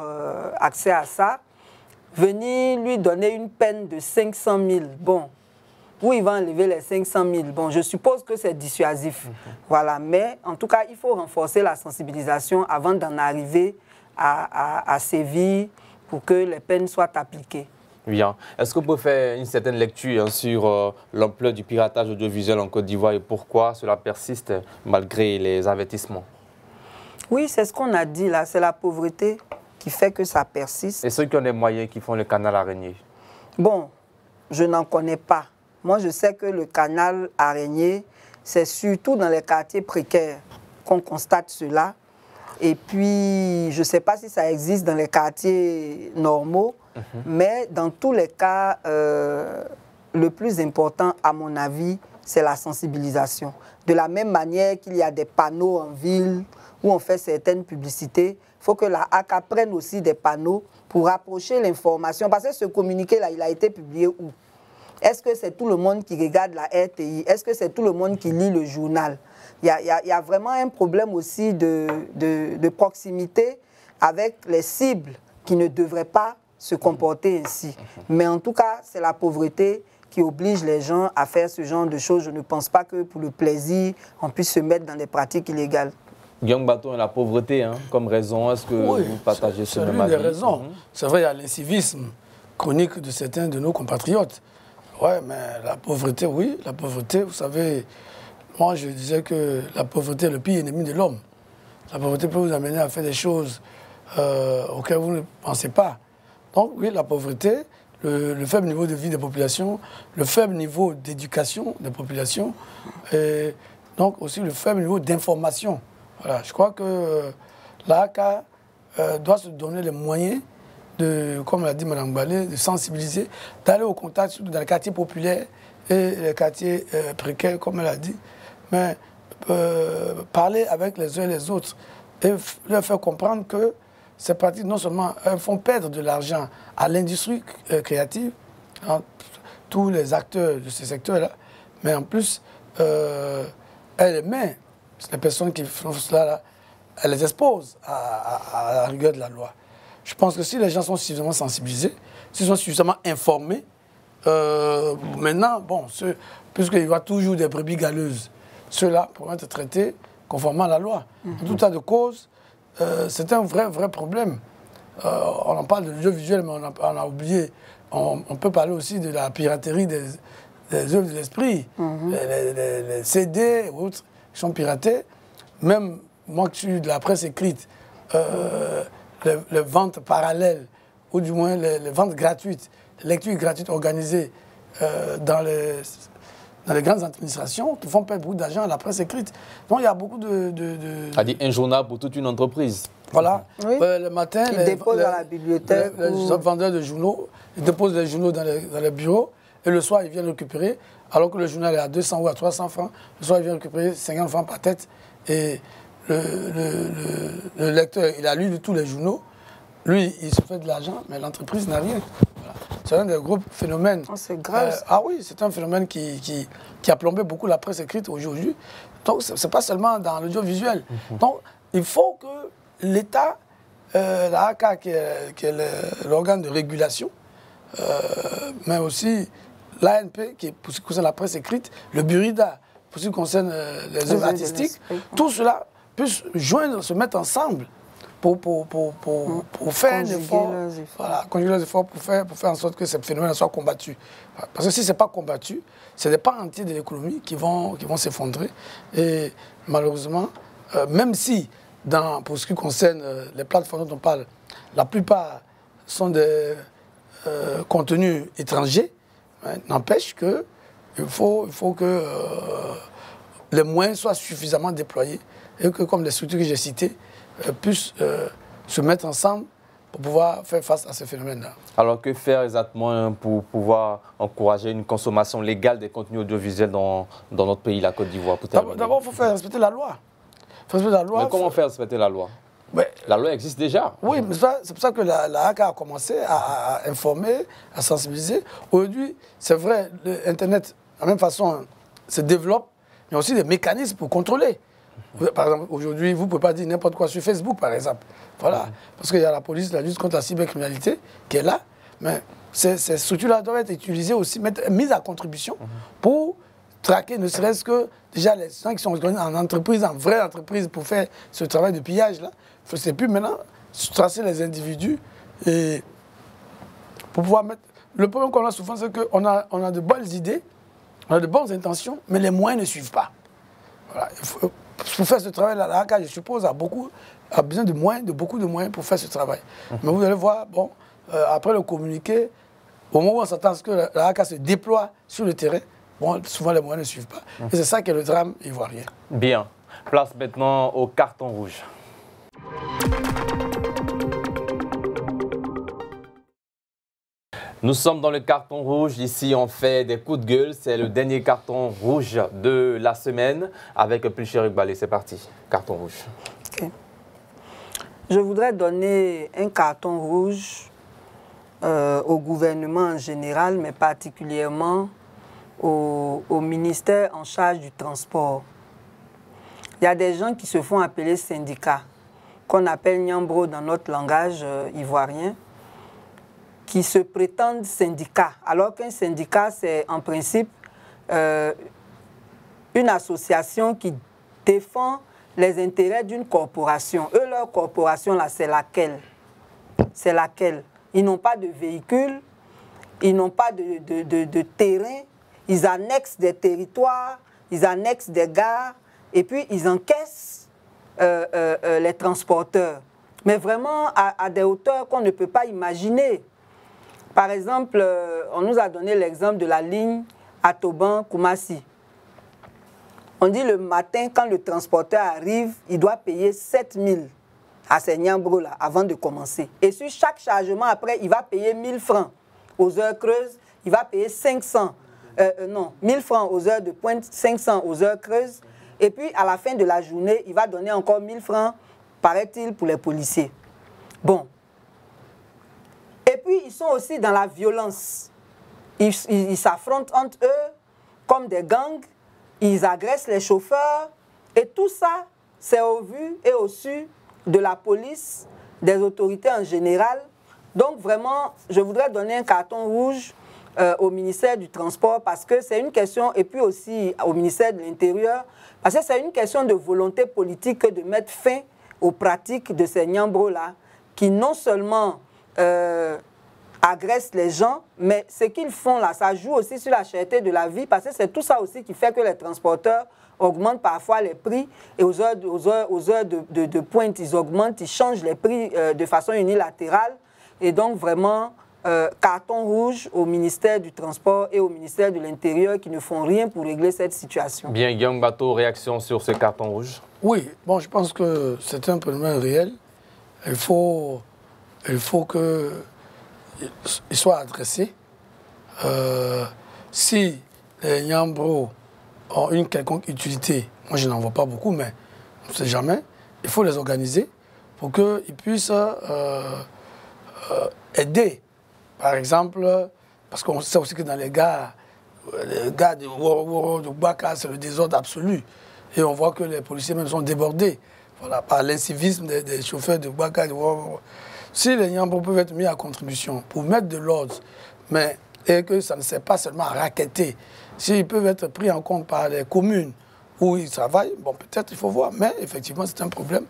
accès à ça, venir lui donner une peine de 500 000, bon, où il va enlever les 500 000, bon, je suppose que c'est dissuasif. Voilà, mais en tout cas, il faut renforcer la sensibilisation avant d'en arriver à sévir pour que les peines soient appliquées. Bien. Est-ce qu'on peut faire une certaine lecture sur l'ampleur du piratage audiovisuel en Côte d'Ivoire et pourquoi cela persiste malgré les avertissements? Oui, c'est ce qu'on a dit là, c'est la pauvreté qui fait que ça persiste. Et ceux qui ont les moyens qui font le canal araignée? Bon, je n'en connais pas. Moi, je sais que le canal araignée, c'est surtout dans les quartiers précaires qu'on constate cela. Et puis, je ne sais pas si ça existe dans les quartiers normaux, mais dans tous les cas, le plus important, à mon avis, c'est la sensibilisation. De la même manière qu'il y a des panneaux en ville où on fait certaines publicités, il faut que la ACA prenne aussi des panneaux pour rapprocher l'information. Parce que ce communiqué-là, il a été publié où? Est-ce que c'est tout le monde qui regarde la RTI? Est-ce que c'est tout le monde qui lit le journal? Il y a vraiment un problème aussi de proximité avec les cibles qui ne devraient pas se comporter ainsi. Mais en tout cas, c'est la pauvreté qui oblige les gens à faire ce genre de choses. Je ne pense pas que pour le plaisir, on puisse se mettre dans des pratiques illégales. Guillaume Baton et la pauvreté comme raison, est-ce que vous partagez ce même avis? C'est l'une des raisons. C'est vrai, il y a l'incivisme chronique de certains de nos compatriotes. Oui, mais la pauvreté, oui, la pauvreté, vous savez, moi je disais que la pauvreté est le pire ennemi de l'homme. La pauvreté peut vous amener à faire des choses auxquelles vous ne pensez pas. Donc oui, la pauvreté, le faible niveau de vie des populations, le faible niveau d'éducation des populations, et donc aussi le faible niveau d'information. Voilà, je crois que l'ACA doit se donner les moyens de, comme l'a dit Mme Balé, de sensibiliser, d'aller au contact surtout dans les quartiers populaires et les quartiers précaires, comme elle a dit, mais parler avec les uns et les autres et leur faire comprendre que ces pratiques, non seulement font perdre de l'argent à l'industrie créative, hein, tous les acteurs de ce secteur-là, mais en plus, elles met les personnes qui font cela, là, elles les exposent à la rigueur de la loi. Je pense que si les gens sont suffisamment sensibilisés, s'ils sont suffisamment informés, maintenant, bon, puisqu'il y aura toujours des brebis galeuses, ceux-là pourront être traités conformément à la loi. En tout tas de cause, c'est un vrai problème. On en parle de l'audiovisuel, mais on a oublié. On peut parler aussi de la piraterie des œuvres de l'esprit, les CD ou autres qui sont piratés. Même moi qui suis de la presse écrite, les ventes parallèles, ou du moins les ventes gratuites, les lectures gratuites organisées dans les grandes administrations qui font perdre beaucoup d'argent à la presse écrite. Donc il y a beaucoup C'est-à-dire un journal pour toute une entreprise. Voilà. Oui. Le matin, ils déposent dans la bibliothèque. Les vendeurs de journaux, ils déposent les journaux dans les bureaux et le soir, ils viennent récupérer. Alors que le journal est à 200 ou à 300 francs, le soir, ils viennent récupérer 50 francs par tête. Et le lecteur, il a lu tous les journaux. Lui, il se fait de l'argent, mais l'entreprise n'a rien. Voilà. C'est un des gros phénomènes. Oh, c'est grave. Ah oui, c'est un phénomène qui a plombé beaucoup la presse écrite aujourd'hui. Donc, ce n'est pas seulement dans l'audiovisuel. Donc, il faut que l'État, la ACA, qui est l'organe de régulation, mais aussi l'ANP, qui est pour ce qui concerne la presse écrite, le Burida, pour ce qui concerne les œuvres artistiques, tout cela puisse joindre, se mettre ensemble pour faire un effort, voilà, conjuguer les efforts pour faire en sorte que ce phénomène soit combattu. Parce que si ce n'est pas combattu, c'est des pans entiers de l'économie qui vont s'effondrer. Et malheureusement, même si, pour ce qui concerne les plateformes dont on parle, la plupart sont des contenus étrangers, n'empêche qu'il faut que les moyens soient suffisamment déployés et que, comme les structures que j'ai citées, puissent se mettre ensemble pour pouvoir faire face à ces phénomènes-là. Alors, que faire exactement pour pouvoir encourager une consommation légale des contenus audiovisuels dans notre pays, la Côte d'Ivoire? D'abord, il faut faire respecter la loi. Mais comment faire respecter la loi? Ouais. La loi existe déjà. Oui, mais c'est pour ça que la HACA a commencé à informer, à sensibiliser. Aujourd'hui, c'est vrai, Internet, de la même façon, se développe, mais il y a aussi des mécanismes pour contrôler. Par exemple, aujourd'hui, vous ne pouvez pas dire n'importe quoi sur Facebook, par exemple. Voilà. Parce qu'il y a la police, la lutte contre la cybercriminalité qui est là, mais ces structures-là doivent être utilisées aussi, mises à contribution pour traquer, ne serait-ce que déjà les gens qui sont en entreprise, en vraie entreprise, pour faire ce travail de pillage-là. C'est plus maintenant tracer les individus et pour pouvoir mettre. Le problème qu'on a souvent, c'est qu'on a de bonnes idées, on a de bonnes intentions, mais les moyens ne suivent pas. Voilà. Pour faire ce travail-là, la HACA, je suppose, a besoin de moyens, de beaucoup de moyens pour faire ce travail. Mais vous allez voir, bon, après le communiqué, au moment où on s'attend à ce que la HACA se déploie sur le terrain, bon, souvent les moyens ne suivent pas. Et c'est ça qui est le drame ivoirien. Bien. Place maintenant au carton rouge. Nous sommes dans le carton rouge. Ici, on fait des coups de gueule. C'est le dernier carton rouge de la semaine avec Pulchérik Balé. C'est parti. Carton rouge. Okay. Je voudrais donner un carton rouge au gouvernement en général, mais particulièrement au ministère en charge du transport. Il y a des gens qui se font appeler syndicats, qu'on appelle Nyambro dans notre langage ivoirien, qui se prétendent syndicats, alors qu'un syndicat, c'est en principe une association qui défend les intérêts d'une corporation. Eux, leur corporation, là, c'est laquelle? C'est laquelle? Ils n'ont pas de véhicules, ils n'ont pas de terrain, ils annexent des territoires, ils annexent des gares, et puis ils encaissent les transporteurs. Mais vraiment à des hauteurs qu'on ne peut pas imaginer. Par exemple, on nous a donné l'exemple de la ligne Atoban-Koumassi. On dit le matin, quand le transporteur arrive, il doit payer 7 000 à ces Nyambro-là avant de commencer. Et sur chaque chargement, après, il va payer 1 000 francs aux heures creuses, il va payer 500. Non, 1 000 francs aux heures de pointe, 500 aux heures creuses. Et puis, à la fin de la journée, il va donner encore 1 000 francs, paraît-il, pour les policiers. Bon. Et puis, ils sont aussi dans la violence. Ils s'affrontent entre eux comme des gangs. Ils agressent les chauffeurs. Et tout ça, c'est au vu et au su de la police, des autorités en général. Donc, vraiment, je voudrais donner un carton rouge au ministère du Transport parce que c'est une question, et puis aussi au ministère de l'Intérieur, parce que c'est une question de volonté politique de mettre fin aux pratiques de ces Nyambro-là qui non seulement agressent les gens, mais ce qu'ils font là, ça joue aussi sur la cherté de la vie parce que c'est tout ça aussi qui fait que les transporteurs augmentent parfois les prix et aux heures de pointe, ils augmentent, ils changent les prix de façon unilatérale. Et donc vraiment, carton rouge au ministère du Transport et au ministère de l'Intérieur qui ne font rien pour régler cette situation. Bien, Guillaume Bateau, réaction sur ce carton rouge? Oui, bon, je pense que c'est un problème réel. Il faut qu'il soit adressé. Si les Nyambro ont une quelconque utilité, moi je n'en vois pas beaucoup, mais on ne sait jamais, il faut les organiser pour qu'ils puissent aider. Par exemple, parce qu'on sait aussi que dans les gars de Woro, de Baka, c'est le désordre absolu. Et on voit que les policiers même sont débordés voilà, par l'incivisme des chauffeurs de Baka, de Woro. Si les Nyambro peuvent être mis à contribution pour mettre de l'ordre, mais et que ça ne sert pas seulement à racketter, s'ils peuvent être pris en compte par les communes où ils travaillent, bon, peut-être il faut voir, mais effectivement, c'est un problème.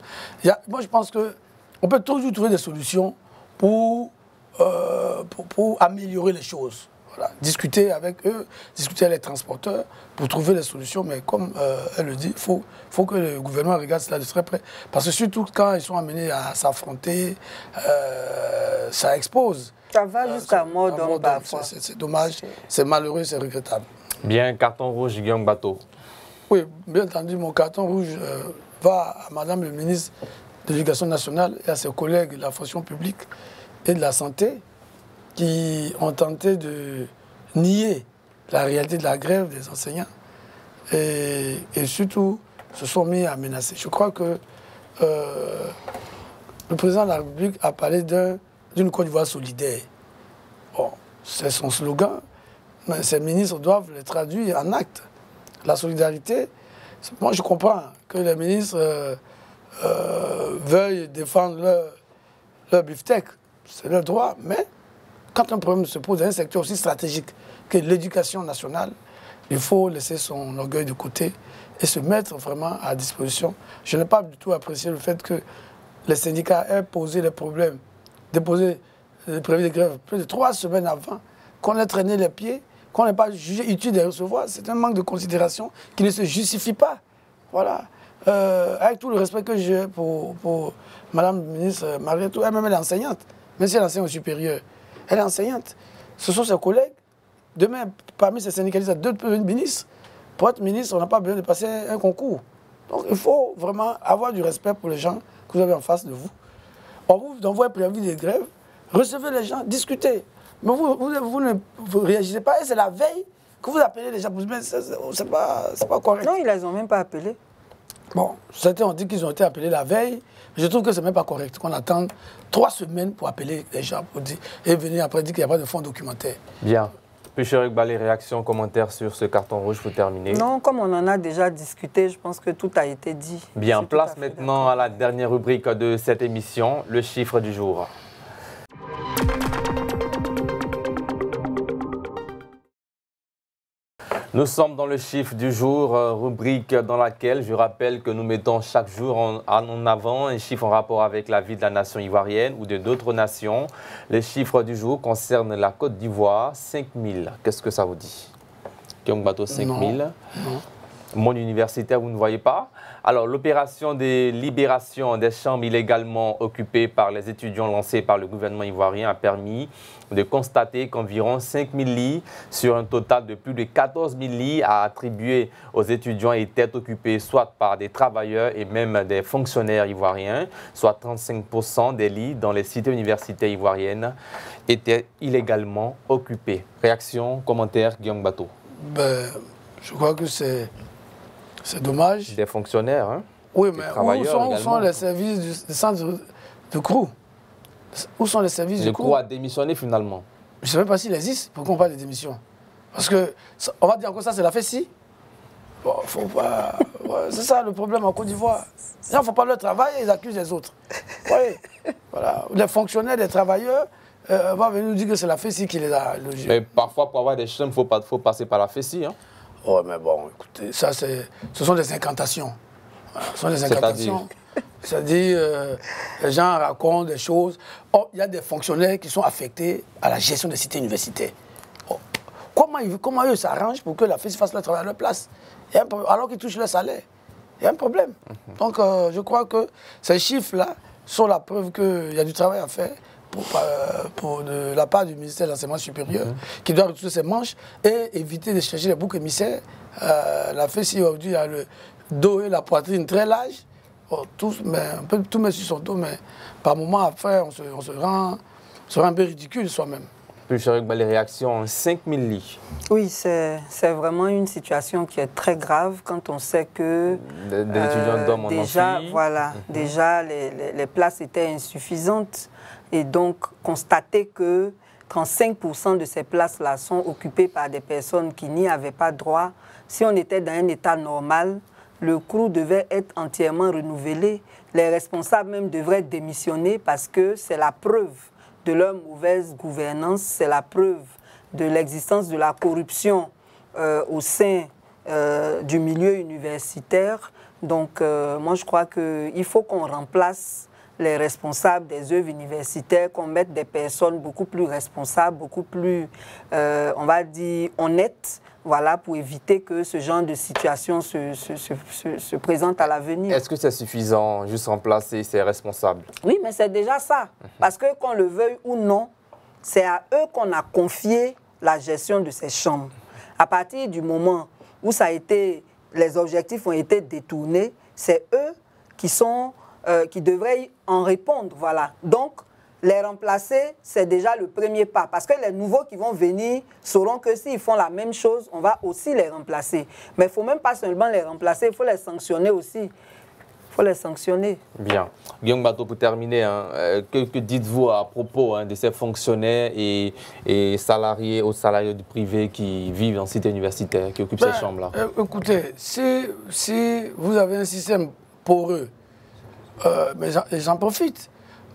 Moi, je pense qu'on peut toujours trouver des solutions pour améliorer les choses. Voilà. Discuter avec eux, discuter avec les transporteurs pour trouver des solutions, mais comme elle le dit, il faut que le gouvernement regarde cela de très près. Parce que surtout quand ils sont amenés à s'affronter, ça expose. Ça va jusqu'à mort d'homme parfois. C'est dommage, c'est malheureux, c'est regrettable. Bien, carton rouge, Guillaume Bateau. Oui, bien entendu, mon carton rouge va à Madame le ministre de l'Éducation nationale et à ses collègues de la fonction publique et de la santé qui ont tenté de nier la réalité de la grève des enseignants et surtout se sont mis à menacer. Je crois que le président de la République a parlé d'une Côte d'Ivoire solidaire. Bon, c'est son slogan, mais ces ministres doivent le traduire en actes. La solidarité, moi je comprends que les ministres veuillent défendre leur beefsteak, c'est leur droit, mais quand un problème se pose dans un secteur aussi stratégique que l'éducation nationale, il faut laisser son orgueil de côté et se mettre vraiment à disposition. Je n'ai pas du tout apprécié le fait que les syndicats aient posé les problèmes, déposé les préavis de grève plus de 3 semaines avant, qu'on ait traîné les pieds, qu'on n'ait pas jugé utile de les recevoir. C'est un manque de considération qui ne se justifie pas. Voilà. Avec tout le respect que j'ai pour Madame la ministre Mariette, elle-même elle est enseignante, même si elle enseigne au supérieur. Elle est enseignante. Ce sont ses collègues. Demain, parmi ces syndicalistes, il y a d'autres ministres. Pour être ministre, on n'a pas besoin de passer un concours. Donc il faut vraiment avoir du respect pour les gens que vous avez en face de vous. On vous envoie un préavis de grève, recevez les gens, discutez. Mais vous ne réagissez pas et c'est la veille que vous appelez les gens. C'est pas correct. Non, ils ne les ont même pas appelés. Bon, certains ont dit qu'ils ont été appelés la veille. Je trouve que ce n'est même pas correct qu'on attende 3 semaines pour appeler les gens pour dire, et venir après dire qu'il n'y a pas de fonds documentaires. Bien. Pécheur Iqbal, les réactions, commentaires sur ce carton rouge pour terminer? Non, comme on en a déjà discuté, je pense que tout a été dit. Bien, place maintenant à la dernière rubrique de cette émission, le chiffre du jour. Nous sommes dans le chiffre du jour, rubrique dans laquelle je rappelle que nous mettons chaque jour en avant un chiffre en rapport avec la vie de la nation ivoirienne ou de d'autres nations. Le chiffre du jour concerne la Côte d'Ivoire, 5 000. Qu'est-ce que ça vous dit? Kyong Bato, 5 000. Non. Monde universitaire, vous ne voyez pas? Alors, l'opération de libération des chambres illégalement occupées par les étudiants lancée par le gouvernement ivoirien a permis de constater qu'environ 5 000 lits sur un total de plus de 14 000 lits à attribuer aux étudiants étaient occupés soit par des travailleurs et même des fonctionnaires ivoiriens, soit 35% des lits dans les cités universitaires ivoiriennes étaient illégalement occupés. Réaction, commentaire, Guillaume Bato? Je crois que c'est dommage. Des fonctionnaires, hein? Oui, mais où sont les services du centre de CROU? Où sont les services du CROU? Le CROU a démissionné finalement. Je ne sais même pas s'il existe. Pourquoi on parle de démission? Parce que, on va dire que ça, c'est la FESI. Bon, faut pas... Ouais, c'est ça le problème en Côte d'Ivoire. Les gens ne font pas leur travail et ils accusent les autres. Ouais. Voilà. Les fonctionnaires, les travailleurs, vont venir nous dire que c'est la FESI qui les a logés. Mais parfois, pour avoir des chambres, il faut passer par la FESI. Hein? Oh, mais bon, écoutez, ça, ce sont des incantations. Voilà, ce sont des incantations. C'est-à-dire, les gens racontent des choses. Oh, il y a des fonctionnaires qui sont affectés à la gestion des cités universitaires. Oh, comment eux s'arrangent pour que la FESI fasse le travail à leur place? Alors qu'ils touchent leur salaire. Il y a un problème. Donc, je crois que ces chiffres-là sont la preuve qu'il y a du travail à faire de la part du ministère de l'Enseignement supérieur, qui doit retrousser ses manches et éviter de chercher les boucs émissaires. La FESI aujourd'hui a le dos et la poitrine très large. Bon, on peut tout mettre sur son dos, mais par moment, après, on se rend un peu ridicule soi-même. Les réactions, 5 000 lits. Oui, c'est vraiment une situation qui est très grave quand on sait que des étudiants dorment en amphi. Voilà, déjà les places étaient insuffisantes et donc constater que 35% de ces places-là sont occupées par des personnes qui n'y avaient pas droit. Si on était dans un état normal, le CROU devait être entièrement renouvelé. Les responsables même devraient démissionner parce que c'est la preuve de leur mauvaise gouvernance, c'est la preuve de l'existence de la corruption au sein du milieu universitaire. Donc, moi, je crois qu'il faut qu'on remplace les responsables des œuvres universitaires, qu'on mette des personnes beaucoup plus responsables, beaucoup plus, on va dire, honnêtes, voilà, pour éviter que ce genre de situation se présente à l'avenir. Est-ce que c'est suffisant, juste remplacer ces responsables? Oui, mais c'est déjà ça. Parce que qu'on le veuille ou non, c'est à eux qu'on a confié la gestion de ces chambres. À partir du moment où les objectifs ont été détournés, c'est eux qui devraient en répondre. Voilà. Donc, les remplacer, c'est déjà le premier pas. Parce que les nouveaux qui vont venir sauront que s'ils font la même chose, on va aussi les remplacer. Mais il ne faut même pas seulement les remplacer, il faut les sanctionner aussi. Il faut les sanctionner. Bien. Guillaume Bato, pour terminer, hein, que dites-vous à propos de ces fonctionnaires et salariés ou salariés du privé qui vivent en cité universitaire, qui occupent ces chambres-là? Écoutez, si vous avez un système poreux, les gens profitent.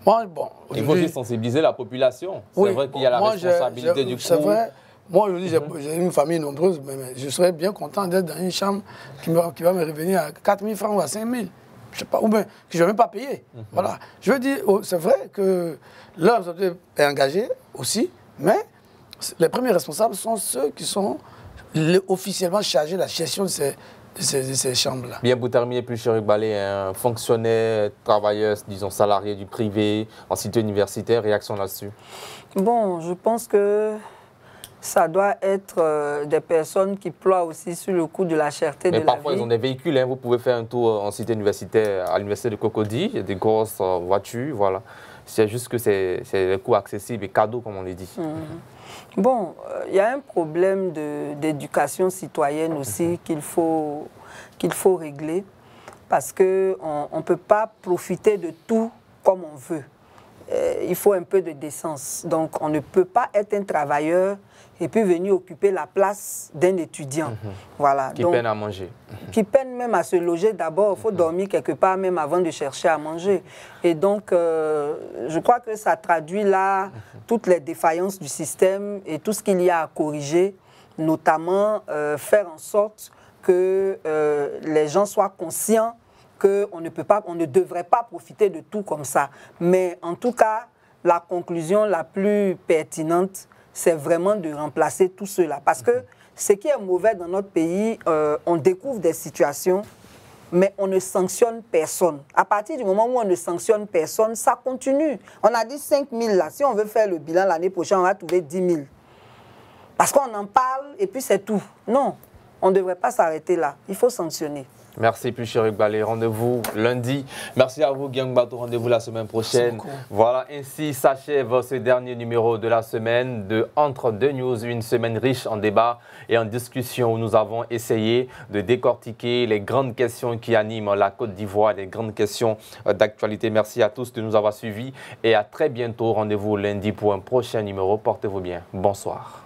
Moi, bon, il faut aussi sensibiliser la population. C'est vrai qu'il y a la responsabilité du coup. C'est vrai. Moi, aujourd'hui, j'ai une famille nombreuse, mais je serais bien content d'être dans une chambre qui va me revenir à 4 000 francs ou à 5 000. Je sais pas, ou bien que je ne vais même pas payer. Voilà. Je veux dire, c'est vrai que leur société est engagée aussi, mais les premiers responsables sont ceux qui sont officiellement chargés de la gestion de ces chambres-là. Bien, pour terminer, plus Chéric Balé, un fonctionnaire, travailleur, disons salarié du privé, en cité universitaire, réaction là-dessus? Bon, je pense que ça doit être des personnes qui ploient aussi sur le coup de la cherté de la vie. Mais parfois, ils ont des véhicules. Hein. Vous pouvez faire un tour en cité universitaire, à l'université de Cocody. Il y a des grosses voitures, voilà. C'est juste que c'est des coûts accessibles et cadeaux, comme on les dit. Bon, il y a un problème d'éducation citoyenne aussi qu'il faut régler. Parce qu'on ne peut pas profiter de tout comme on veut. Il faut un peu de décence. Donc, on ne peut pas être un travailleur et puis venir occuper la place d'un étudiant. Voilà. Qui peine à manger. Qui peine même à se loger d'abord. Il faut dormir quelque part même avant de chercher à manger. Et donc, je crois que ça traduit là toutes les défaillances du système et tout ce qu'il y a à corriger, notamment faire en sorte que les gens soient conscients qu'on ne devrait pas profiter de tout comme ça. Mais en tout cas, la conclusion la plus pertinente, c'est vraiment de remplacer tout cela. Parce que ce qui est mauvais dans notre pays, on découvre des situations, mais on ne sanctionne personne. À partir du moment où on ne sanctionne personne, ça continue. On a dit 5 000 là. Si on veut faire le bilan l'année prochaine, on va trouver 10 000. Parce qu'on en parle et puis c'est tout. Non, on ne devrait pas s'arrêter là. Il faut sanctionner. Merci plus Chéric Balé. Rendez-vous lundi. Merci à vous Guillaume Bato. Rendez-vous la semaine prochaine. Voilà, ainsi s'achève ce dernier numéro de la semaine de Entre deux News. Une semaine riche en débats et en discussions où nous avons essayé de décortiquer les grandes questions qui animent la Côte d'Ivoire, les grandes questions d'actualité. Merci à tous de nous avoir suivis et à très bientôt. Rendez-vous lundi pour un prochain numéro. Portez-vous bien. Bonsoir.